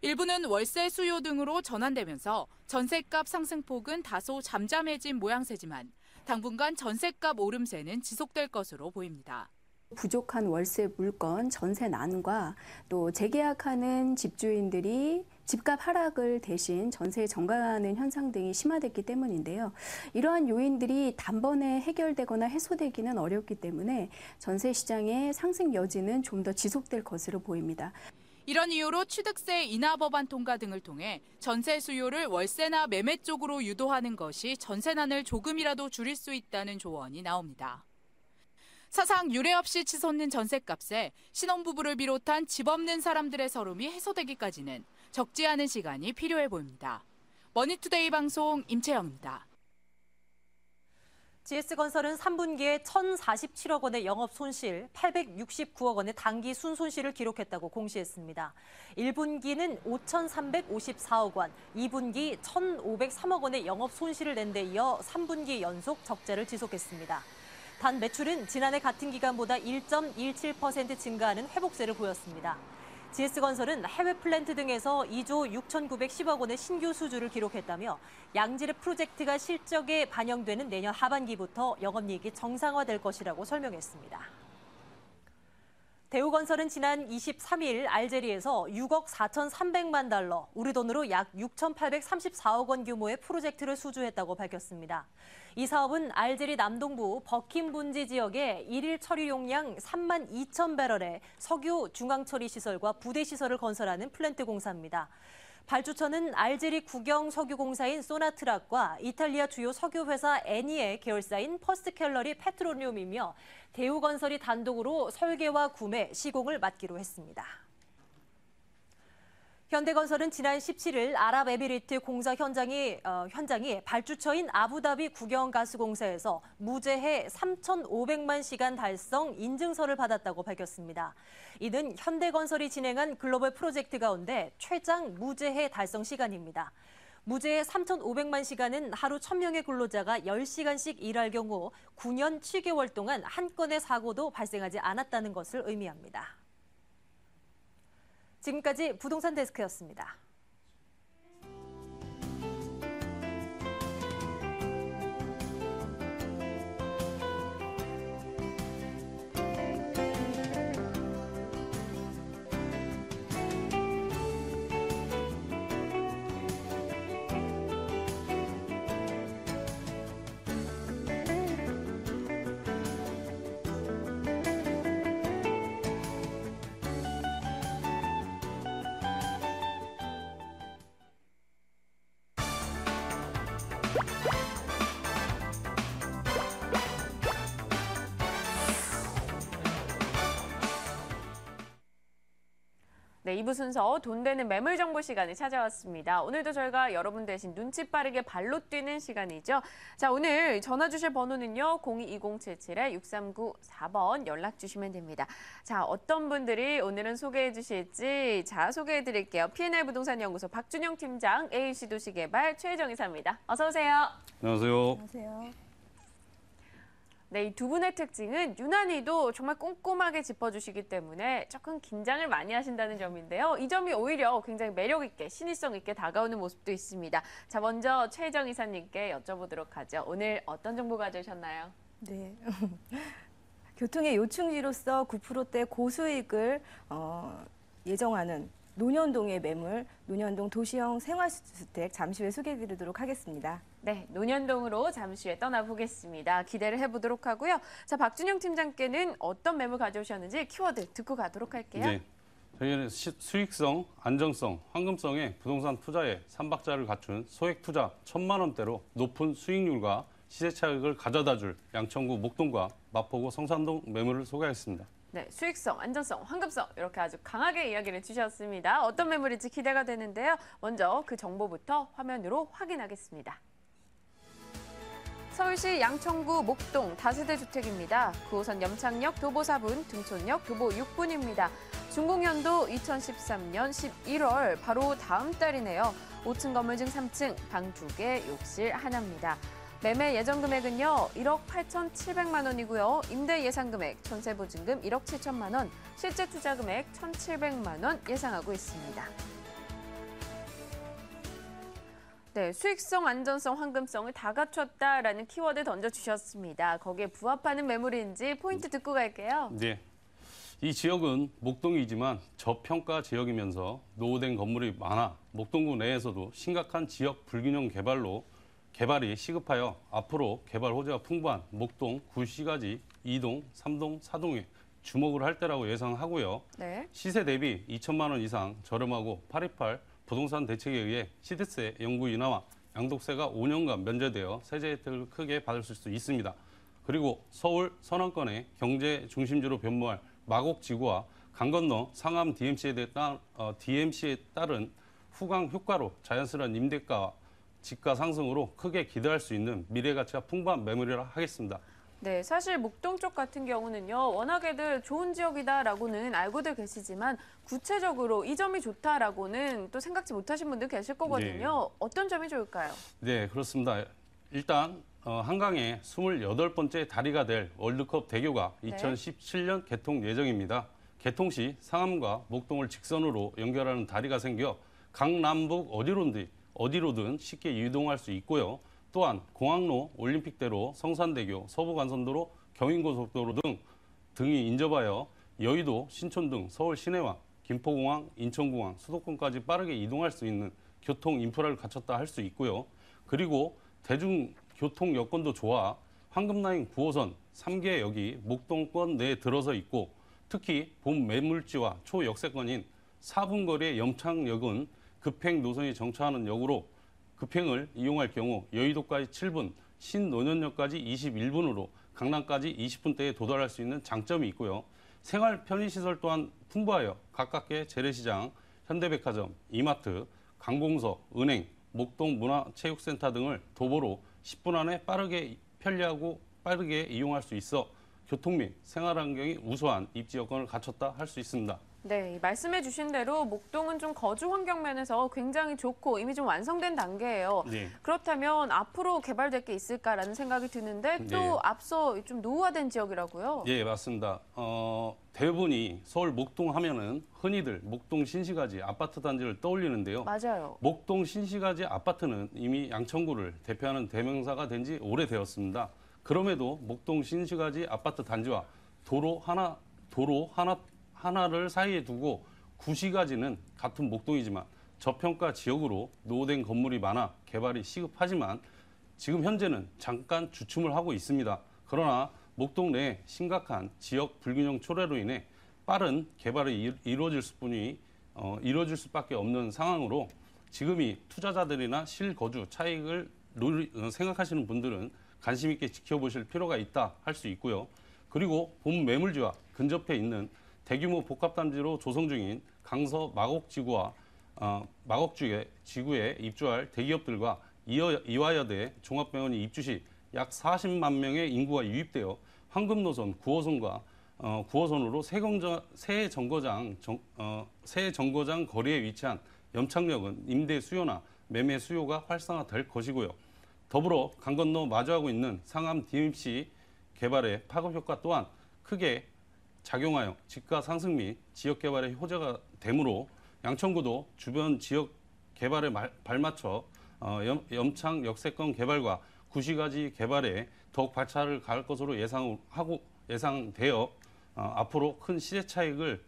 일부는 월세 수요 등으로 전환되면서 전셋값 상승폭은 다소 잠잠해진 모양새지만 당분간 전셋값 오름세는 지속될 것으로 보입니다.
부족한 월세 물건 전세 난과 또 재계약하는 집주인들이 집값 하락을 대신 전세에 정가하는 현상 등이 심화됐기 때문인데요. 이러한 요인들이 단번에 해결되거나 해소되기는 어렵기 때문에 전세 시장의 상승 여지는 좀 더 지속될 것으로 보입니다.
이런 이유로 취득세 인하 법안 통과 등을 통해 전세 수요를 월세나 매매 쪽으로 유도하는 것이 전세난을 조금이라도 줄일 수 있다는 조언이 나옵니다. 사상 유례 없이 치솟는 전셋값에 신혼부부를 비롯한 집 없는 사람들의 서름이 해소되기까지는 적지 않은 시간이 필요해 보입니다. 머니투데이 방송 임채영입니다.
GS건설은 3분기에 1,047억 원의 영업 손실, 869억 원의 단기 순손실을 기록했다고 공시했습니다. 1분기는 5,354억 원, 2분기 1,503억 원의 영업 손실을 낸 데 이어 3분기 연속 적자를 지속했습니다. 단 매출은 지난해 같은 기간보다 1.17% 증가하는 회복세를 보였습니다. GS건설은 해외 플랜트 등에서 2조 6,910억 원의 신규 수주를 기록했다며 양질의 프로젝트가 실적에 반영되는 내년 하반기부터 영업이익이 정상화될 것이라고 설명했습니다. 대우건설은 지난 23일 알제리에서 6억 4,300만 달러, 우리 돈으로 약 6,834억 원 규모의 프로젝트를 수주했다고 밝혔습니다. 이 사업은 알제리 남동부 버킨 분지 지역의 일일 처리 용량 3만 2천 배럴의 석유 중앙처리 시설과 부대 시설을 건설하는 플랜트 공사입니다. 발주처는 알제리 국영 석유공사인 소나트락과 이탈리아 주요 석유회사 애니의 계열사인 퍼스트켈러리 페트로리움이며 대우건설이 단독으로 설계와 구매, 시공을 맡기로 했습니다. 현대건설은 지난 17일 아랍에미리트 공사 현장이 발주처인 아부다비 국영가스공사에서 무제해 3,500만 시간 달성 인증서를 받았다고 밝혔습니다. 이는 현대건설이 진행한 글로벌 프로젝트 가운데 최장 무제해 달성 시간입니다. 무제해 3,500만 시간은 하루 1,000명의 근로자가 10시간씩 일할 경우 9년 7개월 동안 한 건의 사고도 발생하지 않았다는 것을 의미합니다. 지금까지 부동산 데스크였습니다.
네, 2부 순서 돈 되는 매물 정보 시간이 찾아왔습니다. 오늘도 저희가 여러분 대신 눈치 빠르게 발로 뛰는 시간이죠. 자, 오늘 전화 주실 번호는요. 022077-6394번 연락 주시면 됩니다. 자, 어떤 분들이 오늘은 소개해 주실지 소개해 드릴게요. P&L 부동산 연구소 박준영 팀장, AUC 도시개발 최혜정 이사입니다. 어서 오세요.
안녕하세요.
안녕하세요.
네, 이 두 분의 특징은 유난히도 정말 꼼꼼하게 짚어주시기 때문에 조금 긴장을 많이 하신다는 점인데요. 이 점이 오히려 굉장히 매력 있게, 신의성 있게 다가오는 모습도 있습니다. 자, 먼저 최혜정 이사님께 여쭤보도록 하죠. 오늘 어떤 정보 가져오셨나요?
네. 교통의 요충지로서 9%대 고수익을 예정하는 논현동의 매물, 논현동 도시형 생활주택 잠시 후에 소개해드리도록 하겠습니다.
네, 논현동으로 잠시 후에 떠나보겠습니다. 기대를 해보도록 하고요. 자, 박준영 팀장께는 어떤 매물 가져오셨는지 키워드 듣고 가도록 할게요.
네, 저희는 수익성, 안정성, 황금성의 부동산 투자에 3박자를 갖춘 소액 투자 1,000만 원대로 높은 수익률과 시세 차익을 가져다줄 양천구 목동과 마포구 성산동 매물을 소개하겠습니다.
네, 수익성, 안전성, 황금성 이렇게 아주 강하게 이야기를 주셨습니다. 어떤 매물인지 기대가 되는데요. 먼저 그 정보부터 화면으로 확인하겠습니다. 서울시 양천구 목동 다세대 주택입니다. 9호선 염창역 도보 4분, 등촌역 도보 6분입니다. 준공연도 2013년 11월 바로 다음 달이네요. 5층 건물 중 3층, 방 2개, 욕실 하나입니다. 매매 예정 금액은요, 1억 8,700만 원이고요. 임대 예상 금액, 전세 보증금 1억 7천만 원, 실제 투자 금액 1,700만 원 예상하고 있습니다. 네, 수익성, 안전성, 황금성을 다 갖췄다라는 키워드 던져주셨습니다. 거기에 부합하는 매물인지 포인트 듣고 갈게요.
네, 이 지역은 목동이지만 저평가 지역이면서 노후된 건물이 많아 목동구 내에서도 심각한 지역 불균형 개발이 시급하여 앞으로 개발 호재가 풍부한 목동, 구시가지, 2동, 3동, 4동에 주목을 할 때라고 예상하고요.
네.
시세 대비 2천만 원 이상 저렴하고 828 부동산 대책에 의해 시드세 영구 인하와 양도세가 5년간 면제되어 세제 혜택을 크게 받을 수 있습니다. 그리고 서울 서남권의 경제 중심지로 변모할 마곡지구와 강 건너 상암 DMC에 따른 후광 효과로 자연스러운 임대가 집가 상승으로 크게 기대할 수 있는 미래 가치가 풍부한 매물이라 하겠습니다.
네, 사실 목동 쪽 같은 경우는요, 워낙에들 좋은 지역이다라고는 알고들 계시지만 구체적으로 이 점이 좋다라고는 또 생각지 못하신 분들 계실 거거든요. 네. 어떤 점이 좋을까요?
네, 그렇습니다. 일단 한강의 28번째 다리가 될 월드컵 대교가 2017년 개통 예정입니다. 개통 시 상암과 목동을 직선으로 연결하는 다리가 생겨 강남북 어디로든 쉽게 이동할 수 있고요. 또한 공항로, 올림픽대로, 성산대교, 서부간선도로, 경인고속도로 등이 인접하여 여의도, 신촌 등 서울 시내와 김포공항, 인천공항, 수도권까지 빠르게 이동할 수 있는 교통 인프라를 갖췄다 할 수 있고요. 그리고 대중교통 여건도 좋아 황금라인 9호선 3개 역이 목동권 내에 들어서 있고 특히 본 매물지와 초역세권인 4분 거리의 염창역은 급행 노선이 정차하는 역으로 급행을 이용할 경우 여의도까지 7분, 신논현역까지 21분으로 강남까지 20분대에 도달할 수 있는 장점이 있고요. 생활 편의시설 또한 풍부하여 가깝게 재래시장, 현대백화점, 이마트, 관공서, 은행, 목동 문화체육센터 등을 도보로 10분 안에 편리하고 빠르게 이용할 수 있어 교통 및 생활 환경이 우수한 입지 여건을 갖췄다 할 수 있습니다.
네, 말씀해 주신 대로 목동은 좀 거주 환경 면에서 굉장히 좋고 이미 좀 완성된 단계예요.
네.
그렇다면 앞으로 개발될 게 있을까라는 생각이 드는데 또
네.
앞서 좀 노후화된 지역이라고요?
예, 맞습니다. 대부분이 서울 목동 하면은 흔히들 목동 신시가지 아파트 단지를 떠올리는데요.
맞아요.
목동 신시가지 아파트는 이미 양천구를 대표하는 대명사가 된 지 오래되었습니다. 그럼에도 목동 신시가지 아파트 단지와 도로 하나를 사이에 두고 구시가지는 같은 목동이지만 저평가 지역으로 노후된 건물이 많아 개발이 시급하지만 지금 현재는 잠깐 주춤을 하고 있습니다. 그러나 목동 내 심각한 지역 불균형 초래로 인해 빠른 개발이 이루어질 수밖에 없는 상황으로 지금이 투자자들이나 실거주 차익을 생각하시는 분들은 관심 있게 지켜보실 필요가 있다 할 수 있고요. 그리고 본 매물지와 근접해 있는 대규모 복합단지로 조성 중인 강서 마곡지구에 입주할 대기업들과 이화여대 종합병원이 입주 시 약 40만 명의 인구가 유입되어 황금노선 9호선으로 새 정거장 거리에 위치한 염창역은 임대 수요나 매매 수요가 활성화될 것이고요. 더불어 강 건너 마주하고 있는 상암 DMC 개발의 파급 효과 또한 크게 작용하여 집가 상승 및 지역 개발의 호재가 되므로 양천구도 주변 지역 개발에 발맞춰 염창 역세권 개발과 구시가지 개발에 더욱 발차를 가할 것으로 예상되어 앞으로 큰 시세 차익을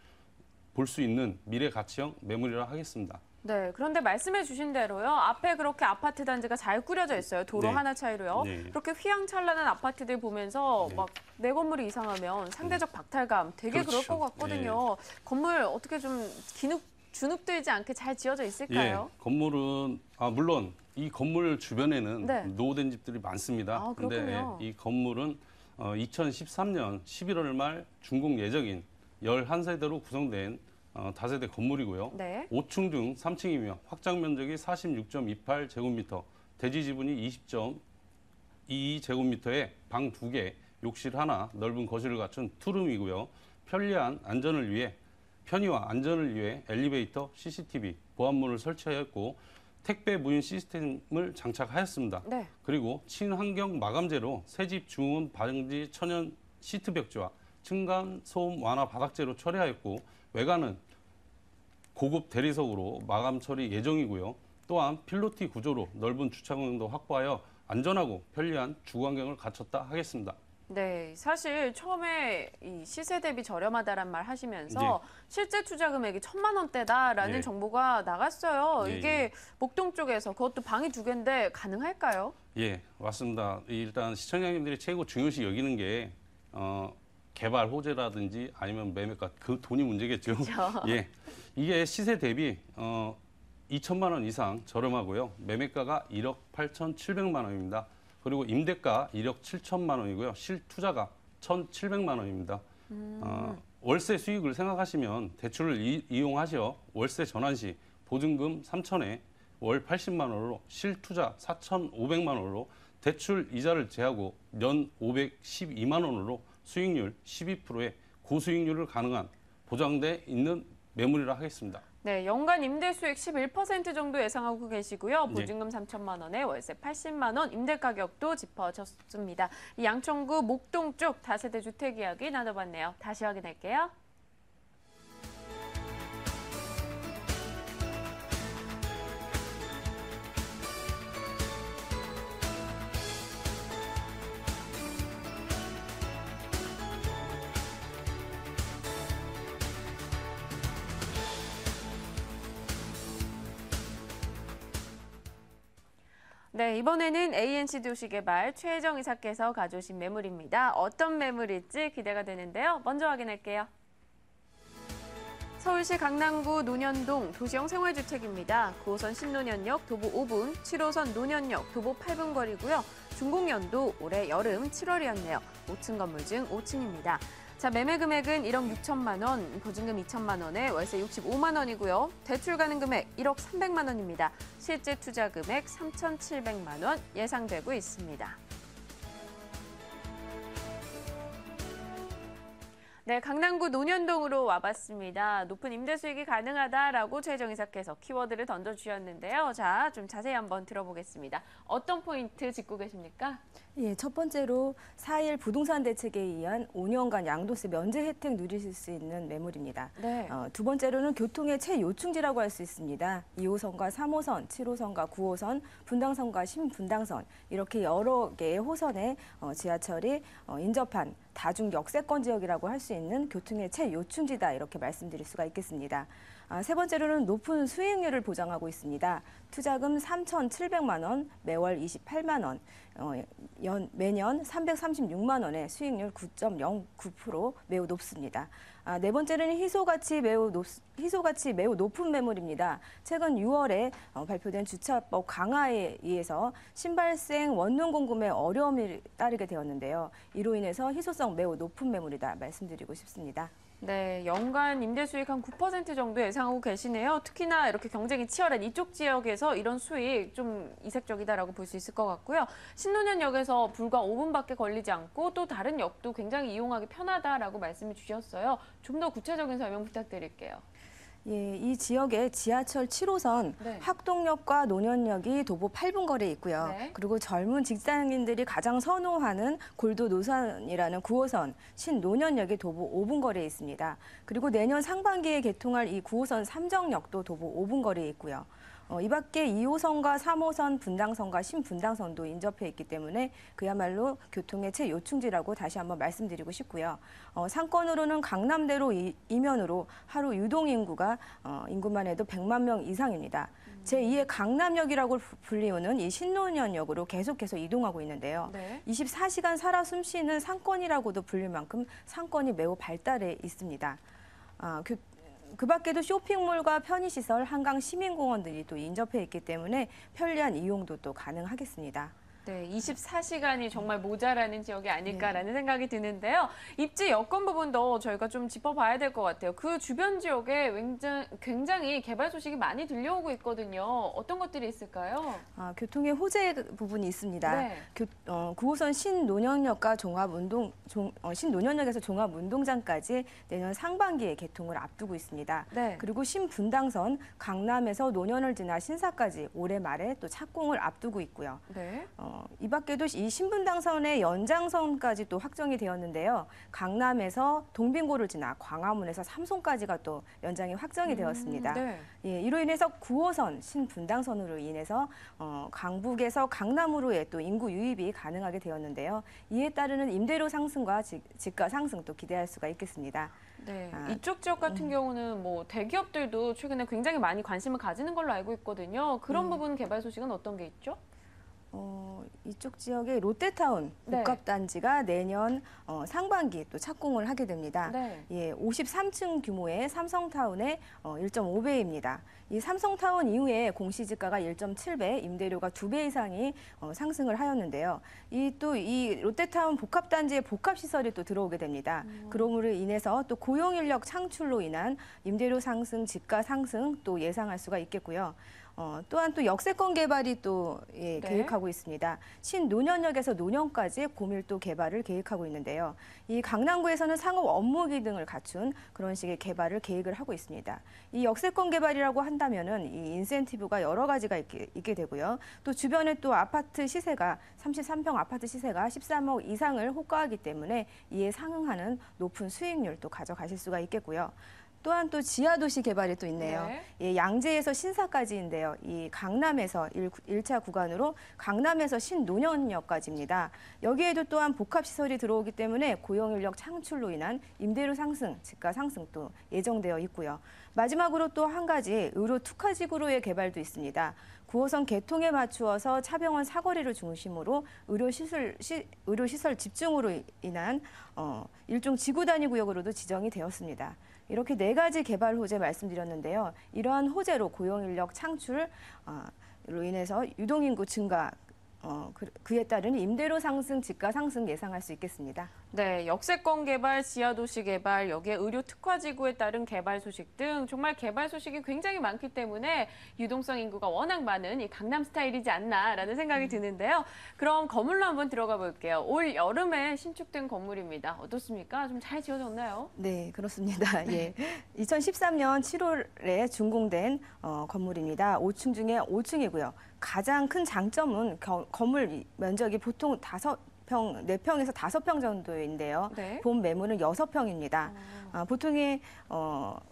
볼 수 있는 미래 가치형 매물이라 하겠습니다.
네, 그런데 말씀해 주신 대로요. 앞에 그렇게 아파트 단지가 잘 꾸려져 있어요. 도로
네.
하나 차이로요.
네.
그렇게 휘황찬란한 아파트들 보면서
네.
막 내 건물이 이상하면 상대적 박탈감 되게
그렇죠.
그럴 것 같거든요. 건물 어떻게 좀 주눅들지 않게 잘 지어져 있을까요?
예, 건물은 물론 이 건물 주변에는
네.
노후된 집들이 많습니다.
아,
근데
그렇군요.
이 건물은 2013년 11월 말 준공 예정인 11세대로 구성된 다세대 건물이고요.
네.
5층 중 3층이며 확장 면적이 46.28제곱미터, 대지 지분이 20.22제곱미터에 방 2개, 욕실 하나, 넓은 거실을 갖춘 투룸이고요. 편리와 안전을 위해 엘리베이터, CCTV, 보안문을 설치하였고 택배 무인 시스템을 장착하였습니다.
네.
그리고 친환경 마감재로 새집 중온 방지 천연 시트 벽지와 층간 소음 완화 바닥재로 처리하였고 외관은 고급 대리석으로 마감 처리 예정이고요. 또한 필로티 구조로 넓은 주차공간도 확보하여 안전하고 편리한 주거 환경을 갖췄다 하겠습니다.
네, 사실 처음에 이 시세 대비 저렴하다란 말 하시면서
예.
실제 투자 금액이 1,000만 원대다라는
예.
정보가 나갔어요.
예,
이게
예.
목동 쪽에서 그것도 방이 2개인데 가능할까요?
예, 맞습니다. 일단 시청자님들이 최고 중요시 여기는 게 개발 호재라든지 아니면 매매가 그 돈이 문제겠죠.
그렇죠.
예, 이게 시세 대비 2천만 원 이상 저렴하고요. 매매가가 1억 8,700만 원입니다. 그리고 임대가 1억 7천만 원이고요. 실투자가 1,700만 원입니다. 월세 수익을 생각하시면 대출을 이용하셔 월세 전환 시 보증금 3천에 월 80만 원으로 실투자 4,500만 원으로 대출 이자를 제하고 연 512만 원으로 수익률 12%의 고수익률을 가능한 보장돼 있는 매물이라 하겠습니다.
네, 연간 임대 수익 11% 정도 예상하고 계시고요.
네.
보증금 3천만 원에 월세 80만 원, 임대 가격도 짚어졌습니다. 이 양천구 목동 쪽 다세대 주택 이야기 나눠봤네요. 다시 확인할게요. 네, 이번에는 ANC 도시개발 최혜정 이사께서 가져오신 매물입니다. 어떤 매물일지 기대가 되는데요. 먼저 확인할게요. 서울시 강남구 논현동 도시형 생활주택입니다. 9호선 신논현역 도보 5분, 7호선 논현역 도보 8분 거리고요. 준공연도 올해 여름 7월이었네요. 5층 건물 중 5층입니다. 자, 매매 금액은 1억 6천만 원, 보증금 2천만 원에 월세 65만 원이고요. 대출 가능 금액 1억 300만 원입니다. 실제 투자 금액 3,700만 원 예상되고 있습니다. 네, 강남구 논현동으로 와봤습니다. 높은 임대 수익이 가능하다라고 최혜정 이사께서 키워드를 던져주셨는데요. 자, 좀 자세히 한번 들어보겠습니다. 어떤 포인트 짚고 계십니까?
예, 첫 번째로 4.1 부동산 대책에 의한 5년간 양도세 면제 혜택 누리실 수 있는 매물입니다.
네.
두 번째로는 교통의 최요충지라고 할 수 있습니다. 2호선과 3호선, 7호선과 9호선, 분당선과 신분당선 이렇게 여러 개의 호선에 지하철이 인접한 다중 역세권 지역이라고 할 수 있는 교통의 최요충지다 이렇게 말씀드릴 수가 있겠습니다. 세 번째로는 높은 수익률을 보장하고 있습니다. 투자금 3,700만 원, 매월 28만 원, 매년 336만 원의 수익률 9.09% 매우 높습니다. 네 번째는 희소가치 매우 높은 매물입니다. 최근 6월에 발표된 주차법 강화에 의해서 신발생 원룸 공급에 어려움이 따르게 되었는데요. 이로 인해서 희소성 매우 높은 매물이다 말씀드리고 싶습니다.
네, 연간 임대 수익 한 9% 정도 예상하고 계시네요. 특히나 이렇게 경쟁이 치열한 이쪽 지역에서 이런 수익 좀 이색적이다라고 볼 수 있을 것 같고요. 신논현역에서 불과 5분밖에 걸리지 않고 또 다른 역도 굉장히 이용하기 편하다라고 말씀을 주셨어요. 좀 더 구체적인 설명 부탁드릴게요.
예, 이 지역에 지하철 7호선
네.
학동역과 논현역이 도보 8분 거리에 있고요.
네.
그리고 젊은 직장인들이 가장 선호하는 골도 노선이라는 9호선 신논현역이 도보 5분 거리에 있습니다. 그리고 내년 상반기에 개통할 이 9호선 삼정역도 도보 5분 거리에 있고요. 이 밖에 2호선과 3호선, 분당선과 신분당선도 인접해 있기 때문에 그야말로 교통의 최요충지라고 다시 한번 말씀드리고 싶고요. 상권으로는 강남대로 이면으로 하루 유동 인구가 인구만 해도 100만 명 이상입니다. 제2의 강남역이라고 불리우는 이 신논현역으로 계속해서 이동하고 있는데요.
네.
24시간 살아 숨쉬는 상권이라고도 불릴 만큼 상권이 매우 발달해 있습니다. 그 밖에도 쇼핑몰과 편의시설, 한강 시민공원들이 또 인접해 있기 때문에 편리한 이용도 또 가능하겠습니다.
네, 24시간이 정말 모자라는 지역이 아닐까라는 생각이 드는데요. 입지 여건 부분도 저희가 좀 짚어봐야 될 것 같아요. 그 주변 지역에 굉장히 개발 소식이 많이 들려오고 있거든요. 어떤 것들이 있을까요?
교통의 호재 부분이 있습니다.
네.
9호선 신논현역과 신논현역에서 종합운동장까지 내년 상반기에 개통을 앞두고 있습니다.
네.
그리고 신분당선 강남에서 논현을 지나 신사까지 올해 말에 또 착공을 앞두고 있고요.
네.
이 밖에도 이 신분당선의 연장선까지 또 확정이 되었는데요. 강남에서 동빙고를 지나 광화문에서 삼송까지가 또 연장이 확정이 되었습니다.
네.
예, 이로 인해서 9호선 신분당선으로 인해서 강북에서 강남으로의 또 인구 유입이 가능하게 되었는데요. 이에 따르는 임대료 상승과 집가 상승 또 기대할 수가 있겠습니다.
네, 이쪽 지역 같은 경우는 뭐 대기업들도 최근에 굉장히 많이 관심을 가지는 걸로 알고 있거든요. 그런 부분 개발 소식은 어떤 게 있죠?
이쪽 지역의 롯데타운 복합단지가 내년 상반기 또 착공을 하게 됩니다.
네.
예, 53층 규모의 삼성타운의 1.5배입니다. 이 삼성타운 이후에 공시지가가 1.7배, 임대료가 2배 이상이 상승을 하였는데요. 이 롯데타운 복합단지의 복합시설이 또 들어오게 됩니다. 그러므로 인해서 또 고용인력 창출로 인한 임대료 상승, 집가 상승 또 예상할 수가 있겠고요. 또한 또 역세권 개발이 또 계획하고 있습니다. 신논현역에서 논현까지 고밀도 개발을 계획하고 있는데요. 이 강남구에서는 상업 업무기 등을 갖춘 그런 식의 개발을 계획을 하고 있습니다. 이 역세권 개발이라고 한다면은 이 인센티브가 여러 가지가 있게 되고요. 또 주변에 또 아파트 시세가 33평 아파트 시세가 13억 이상을 호가하기 때문에 이에 상응하는 높은 수익률 또 가져가실 수가 있겠고요. 또한 또 지하도시 개발이 또 있네요.
네.
예, 양재에서 신사까지인데요. 이 강남에서 1차 구간으로 강남에서 신논현역까지입니다. 여기에도 또한 복합시설이 들어오기 때문에 고용인력 창출로 인한 임대료 상승, 집가 상승 또 예정되어 있고요. 마지막으로 또 한 가지 의료 특화지구로의 개발도 있습니다. 9호선 개통에 맞추어서 차병원 사거리를 중심으로 의료시설 집중으로 인한 일종 지구단위 구역으로도 지정이 되었습니다. 이렇게 4가지 개발 호재 말씀드렸는데요. 이러한 호재로 고용인력 창출로 인해서 유동인구 증가, 그에 따른 임대료 상승, 집가 상승 예상할 수 있겠습니다.
네, 역세권 개발, 지하도시 개발, 여기에 의료 특화지구에 따른 개발 소식 등 정말 개발 소식이 굉장히 많기 때문에 유동성 인구가 워낙 많은 이 강남 스타일이지 않나라는 생각이 드는데요. 그럼 건물로 한번 들어가 볼게요. 올 여름에 신축된 건물입니다. 어떻습니까? 좀 잘 지어졌나요?
네, 그렇습니다. 예, 2013년 7월에 준공된 건물입니다. 5층 중에 5층이고요. 가장 큰 장점은 건물 면적이 보통 4평에서 5평 정도인데요.
네.
본 매물은 6평입니다. 보통의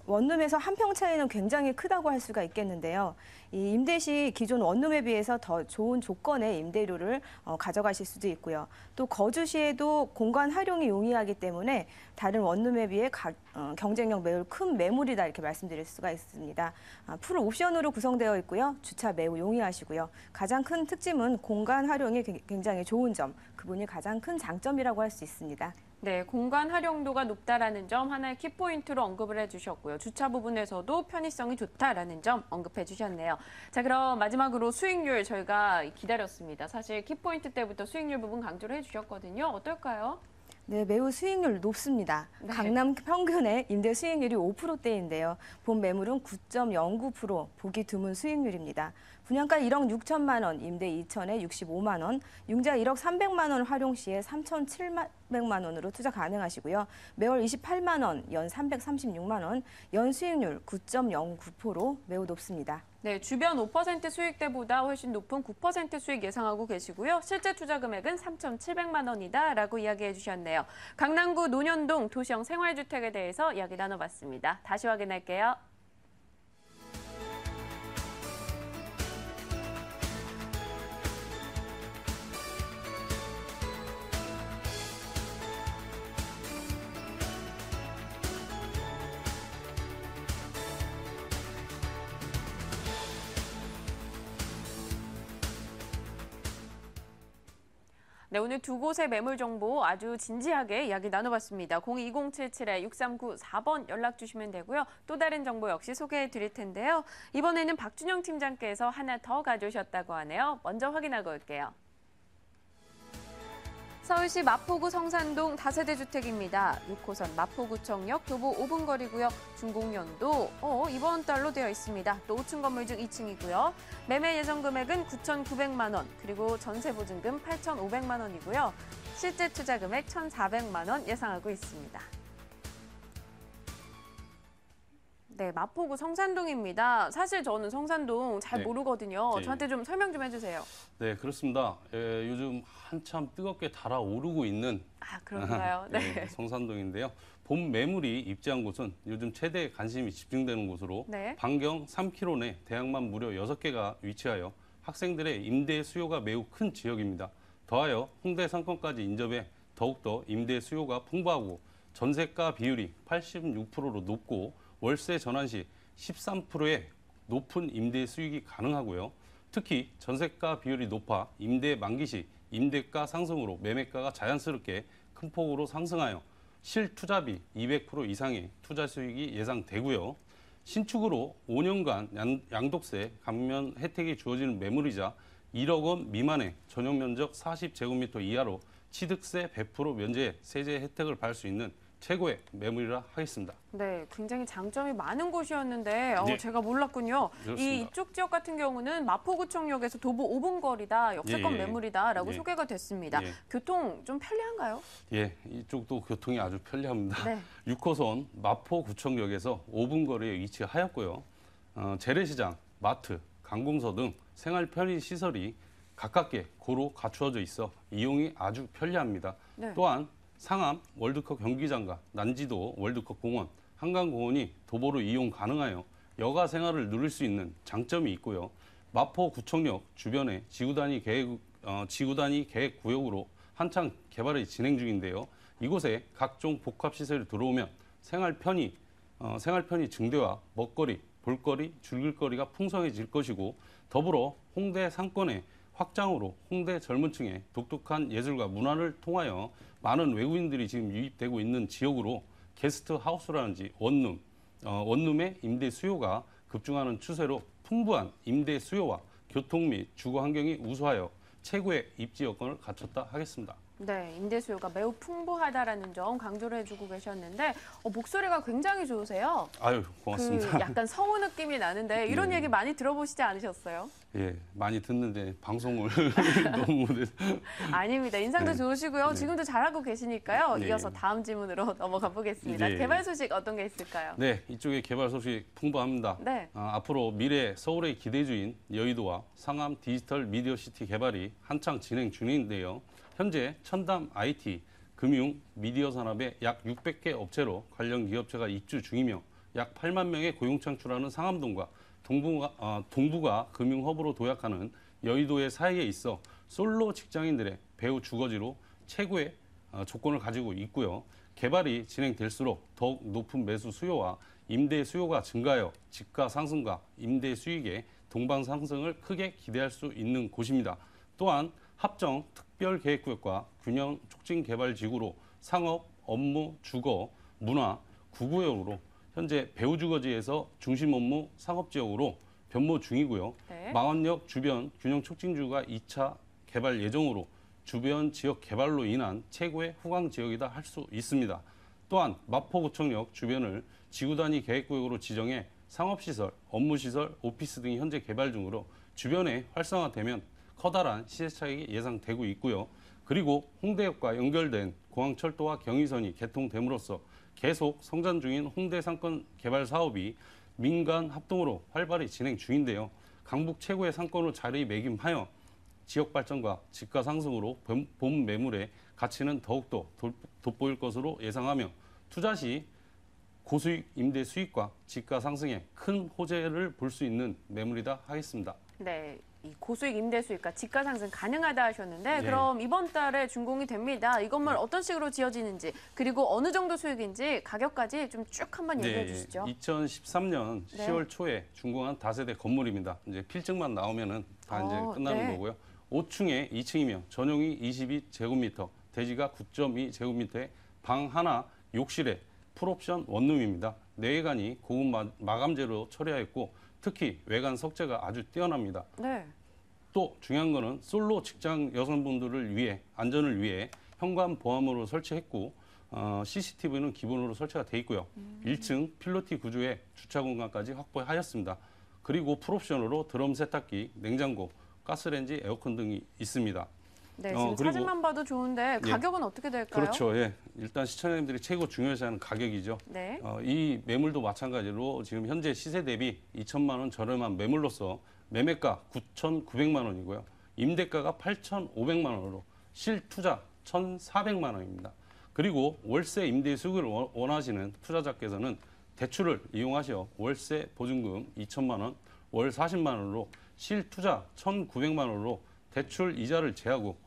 원룸에서 한 평 차이는 굉장히 크다고 할 수가 있겠는데요. 이 임대 시 기존 원룸에 비해서 더 좋은 조건의 임대료를 가져가실 수도 있고요. 또 거주 시에도 공간 활용이 용이하기 때문에 다른 원룸에 비해 경쟁력 매우 큰 매물이다 이렇게 말씀드릴 수가 있습니다. 풀 옵션으로 구성되어 있고요. 주차 매우 용이하시고요. 가장 큰 특징은 공간 활용이 굉장히 좋은 점, 그분이 가장 큰 장점이라고 할 수 있습니다.
네, 공간 활용도가 높다라는 점 하나의 키포인트로 언급을 해주셨고요. 주차 부분에서도 편의성이 좋다라는 점 언급해 주셨네요. 자, 그럼 마지막으로 수익률 저희가 기다렸습니다. 사실 키포인트 때부터 수익률 부분 강조를 해주셨거든요. 어떨까요?
네, 매우 수익률 높습니다.
네.
강남 평균의 임대 수익률이 5%대인데요. 본 매물은 9.09%, 보기 드문 수익률입니다. 분양가 1억 6천만 원, 임대 2천에 65만 원, 융자 1억 300만 원 활용 시에 3,700만 원으로 투자 가능하시고요. 매월 28만 원, 연 336만 원, 연 수익률 9.09% 매우 높습니다.
네, 주변 5% 수익대보다 훨씬 높은 9% 수익 예상하고 계시고요. 실제 투자 금액은 3,700만 원이다라고 이야기해 주셨네요. 강남구 논현동 도시형 생활주택에 대해서 이야기 나눠봤습니다. 다시 확인할게요. 네, 오늘 두 곳의 매물 정보 아주 진지하게 이야기 나눠봤습니다. 02077-6394번 연락 주시면 되고요. 또 다른 정보 역시 소개해 드릴 텐데요. 이번에는 박준영 팀장께서 하나 더 가져오셨다고 하네요. 먼저 확인하고 올게요. 서울시 마포구 성산동 다세대 주택입니다. 6호선 마포구청역 도보 5분 거리고요. 준공연도 이번 달로 되어 있습니다. 또 5층 건물 중 2층이고요. 매매 예정 금액은 9,900만 원, 그리고 전세 보증금 8,500만 원이고요. 실제 투자 금액 1,400만 원 예상하고 있습니다. 네, 마포구 성산동입니다. 사실 저는 성산동 잘 모르거든요. 저한테 좀 설명 좀 해주세요.
네, 그렇습니다. 요즘 한참 뜨겁게 달아오르고 있는
그런가요? 네.
성산동인데요. 본 매물이 입지한 곳은 요즘 최대 관심이 집중되는 곳으로 반경 3km 내 대학만 무려 6개가 위치하여 학생들의 임대 수요가 매우 큰 지역입니다. 더하여 홍대 상권까지 인접해 더욱더 임대 수요가 풍부하고 전세가 비율이 86%로 높고 월세 전환 시 13%의 높은 임대 수익이 가능하고요. 특히 전세가 비율이 높아 임대 만기 시 임대가 상승으로 매매가가 자연스럽게 큰 폭으로 상승하여 실투자비 200% 이상의 투자 수익이 예상되고요. 신축으로 5년간 양도세 감면 혜택이 주어지는 매물이자 1억 원 미만의 전용 면적 40제곱미터 이하로 취득세 100% 면제 세제 혜택을 받을 수 있는 최고의 매물이라 하겠습니다.
네, 굉장히 장점이 많은 곳이었는데 제가 몰랐군요.
그렇습니다.
이쪽 지역 같은 경우는 마포구청역에서 도보 5분 거리다, 역세권 매물이다라고 소개가 됐습니다. 교통 좀 편리한가요?
예, 이쪽도 교통이 아주 편리합니다.
네.
6호선 마포구청역에서 5분 거리에 위치하였고요. 재래시장, 마트, 관공서 등 생활 편의 시설이 가깝게 고루 갖추어져 있어 이용이 아주 편리합니다. 또한 상암 월드컵 경기장과 난지도 월드컵 공원, 한강공원이 도보로 이용 가능하여 여가 생활을 누릴 수 있는 장점이 있고요. 마포구청역 주변에 지구단위 계획 구역으로 한창 개발이 진행 중인데요. 이곳에 각종 복합시설이 들어오면 생활 편의 증대와 먹거리, 볼거리, 즐길거리가 풍성해질 것이고 더불어 홍대 상권의 확장으로 홍대 젊은 층의 독특한 예술과 문화를 통하여 많은 외국인들이 지금 유입되고 있는 지역으로 게스트 하우스라든지 원룸의 임대 수요가 급증하는 추세로 풍부한 임대 수요와 교통 및 주거 환경이 우수하여 최고의 입지 여건을 갖췄다 하겠습니다.
네, 임대 수요가 매우 풍부하다라는 점 강조를 해주고 계셨는데 목소리가 굉장히 좋으세요.
아유, 고맙습니다.
약간 성우 느낌이 나는데 이런 얘기 많이 들어보시지 않으셨어요?
예, 많이 듣는데 방송을 너무
아닙니다. 인상도 좋으시고요. 지금도 잘하고 계시니까요. 이어서 다음 질문으로 넘어가 보겠습니다. 개발 소식 어떤 게 있을까요?
네, 이쪽에 개발 소식 풍부합니다. 앞으로 미래 서울의 기대주인 여의도와 상암 디지털 미디어시티 개발이 한창 진행 중인데요. 현재 첨단 IT, 금융, 미디어 산업에 약 600개 업체로 관련 기업체가 입주 중이며 약 8만 명의 고용 창출하는 상암동과 동부가 금융 허브로 도약하는 여의도의 사이에 있어 솔로 직장인들의 배후 주거지로 최고의 조건을 가지고 있고요. 개발이 진행될수록 더욱 높은 매수 수요와 임대 수요가 증가하여 집가 상승과 임대 수익의 동반 상승을 크게 기대할 수 있는 곳입니다. 또한 합정 특별계획구역과 균형 촉진 개발 지구로 상업, 업무, 주거, 문화, 구구역으로 현재 배후주거지에서 중심 업무 상업지역으로 변모 중이고요. 망원역 주변 균형 촉진지구가 2차 개발 예정으로 주변 지역 개발로 인한 최고의 후광 지역이다 할 수 있습니다. 또한 마포구청역 주변을 지구 단위 계획구역으로 지정해 상업시설, 업무시설, 오피스 등이 현재 개발 중으로 주변에 활성화되면 커다란 시세 차익이 예상되고 있고요. 그리고 홍대역과 연결된 공항철도와 경의선이 개통됨으로써 계속 성장 중인 홍대 상권 개발 사업이 민간 합동으로 활발히 진행 중인데요. 강북 최고의 상권으로 자리매김하여 지역 발전과 집가 상승으로 본 매물의 가치는 더욱더 돋보일 것으로 예상하며 투자 시 고수익 임대 수익과 집가 상승에 큰 호재를 볼 수 있는 매물이다 하겠습니다.
네, 이 고수익 임대 수익과 집가 상승 가능하다 하셨는데
네.
그럼 이번 달에 준공이 됩니다. 이 건물 어떤 식으로 지어지는지 그리고 어느 정도 수익인지 가격까지 좀 쭉 한번 얘기해 주시죠.
2013년 10월 초에 준공한 다세대 건물입니다. 이제 필증만 나오면은 다 이제 끝나는 거고요. 5층에 2층이며 전용이 22제곱미터, 대지가 9.2제곱미터에 방 하나, 욕실에 풀옵션 원룸입니다. 내외관이 고급 마감재로 처리하였고 특히 외관 석재가 아주 뛰어납니다.
네.
또 중요한 거는 솔로 직장 여성분들을 위해 안전을 위해 현관 보안으로 설치했고 CCTV는 기본으로 설치가 돼 있고요. 1층 필로티 구조의 주차 공간까지 확보하였습니다. 그리고 풀옵션으로 드럼 세탁기, 냉장고, 가스레인지, 에어컨 등이 있습니다.
네, 지금 사진만 봐도 좋은데 가격은 어떻게 될까요?
그렇죠. 예. 일단 시청자님들이 최고 중요시하는 가격이죠.
네.
이 매물도 마찬가지로 지금 현재 시세 대비 2천만 원 저렴한 매물로서 매매가 9,900만 원이고요. 임대가가 8,500만 원으로 실투자 1,400만 원입니다. 그리고 월세 임대 수익을 원하시는 투자자께서는 대출을 이용하셔 월세 보증금 2천만 원, 월 40만 원으로 실투자 1,900만 원으로 대출 이자를 제하고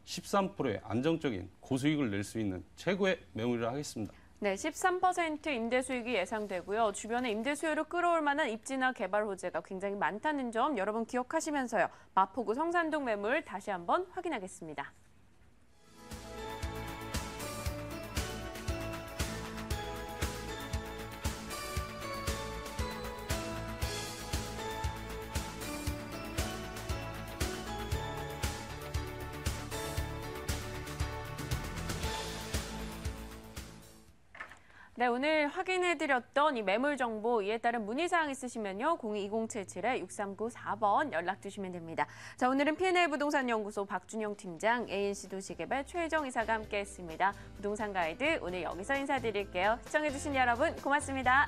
13%의 안정적인 고수익을 낼 수 있는 최고의 매물이라 하겠습니다.
네, 13% 임대 수익이 예상되고요. 주변에 임대 수요를 끌어올 만한 입지나 개발 호재가 굉장히 많다는 점 여러분 기억하시면서요. 마포구 성산동 매물 다시 한번 확인하겠습니다. 네, 오늘 확인해드렸던 이 매물 정보 이에 따른 문의사항 있으시면요. 02-2077-6394번 연락 주시면 됩니다. 자, 오늘은 P&L 부동산 연구소 박준영 팀장, ANC 도시개발 최혜정 이사가 함께했습니다. 부동산 가이드 오늘 여기서 인사드릴게요. 시청해주신 여러분 고맙습니다.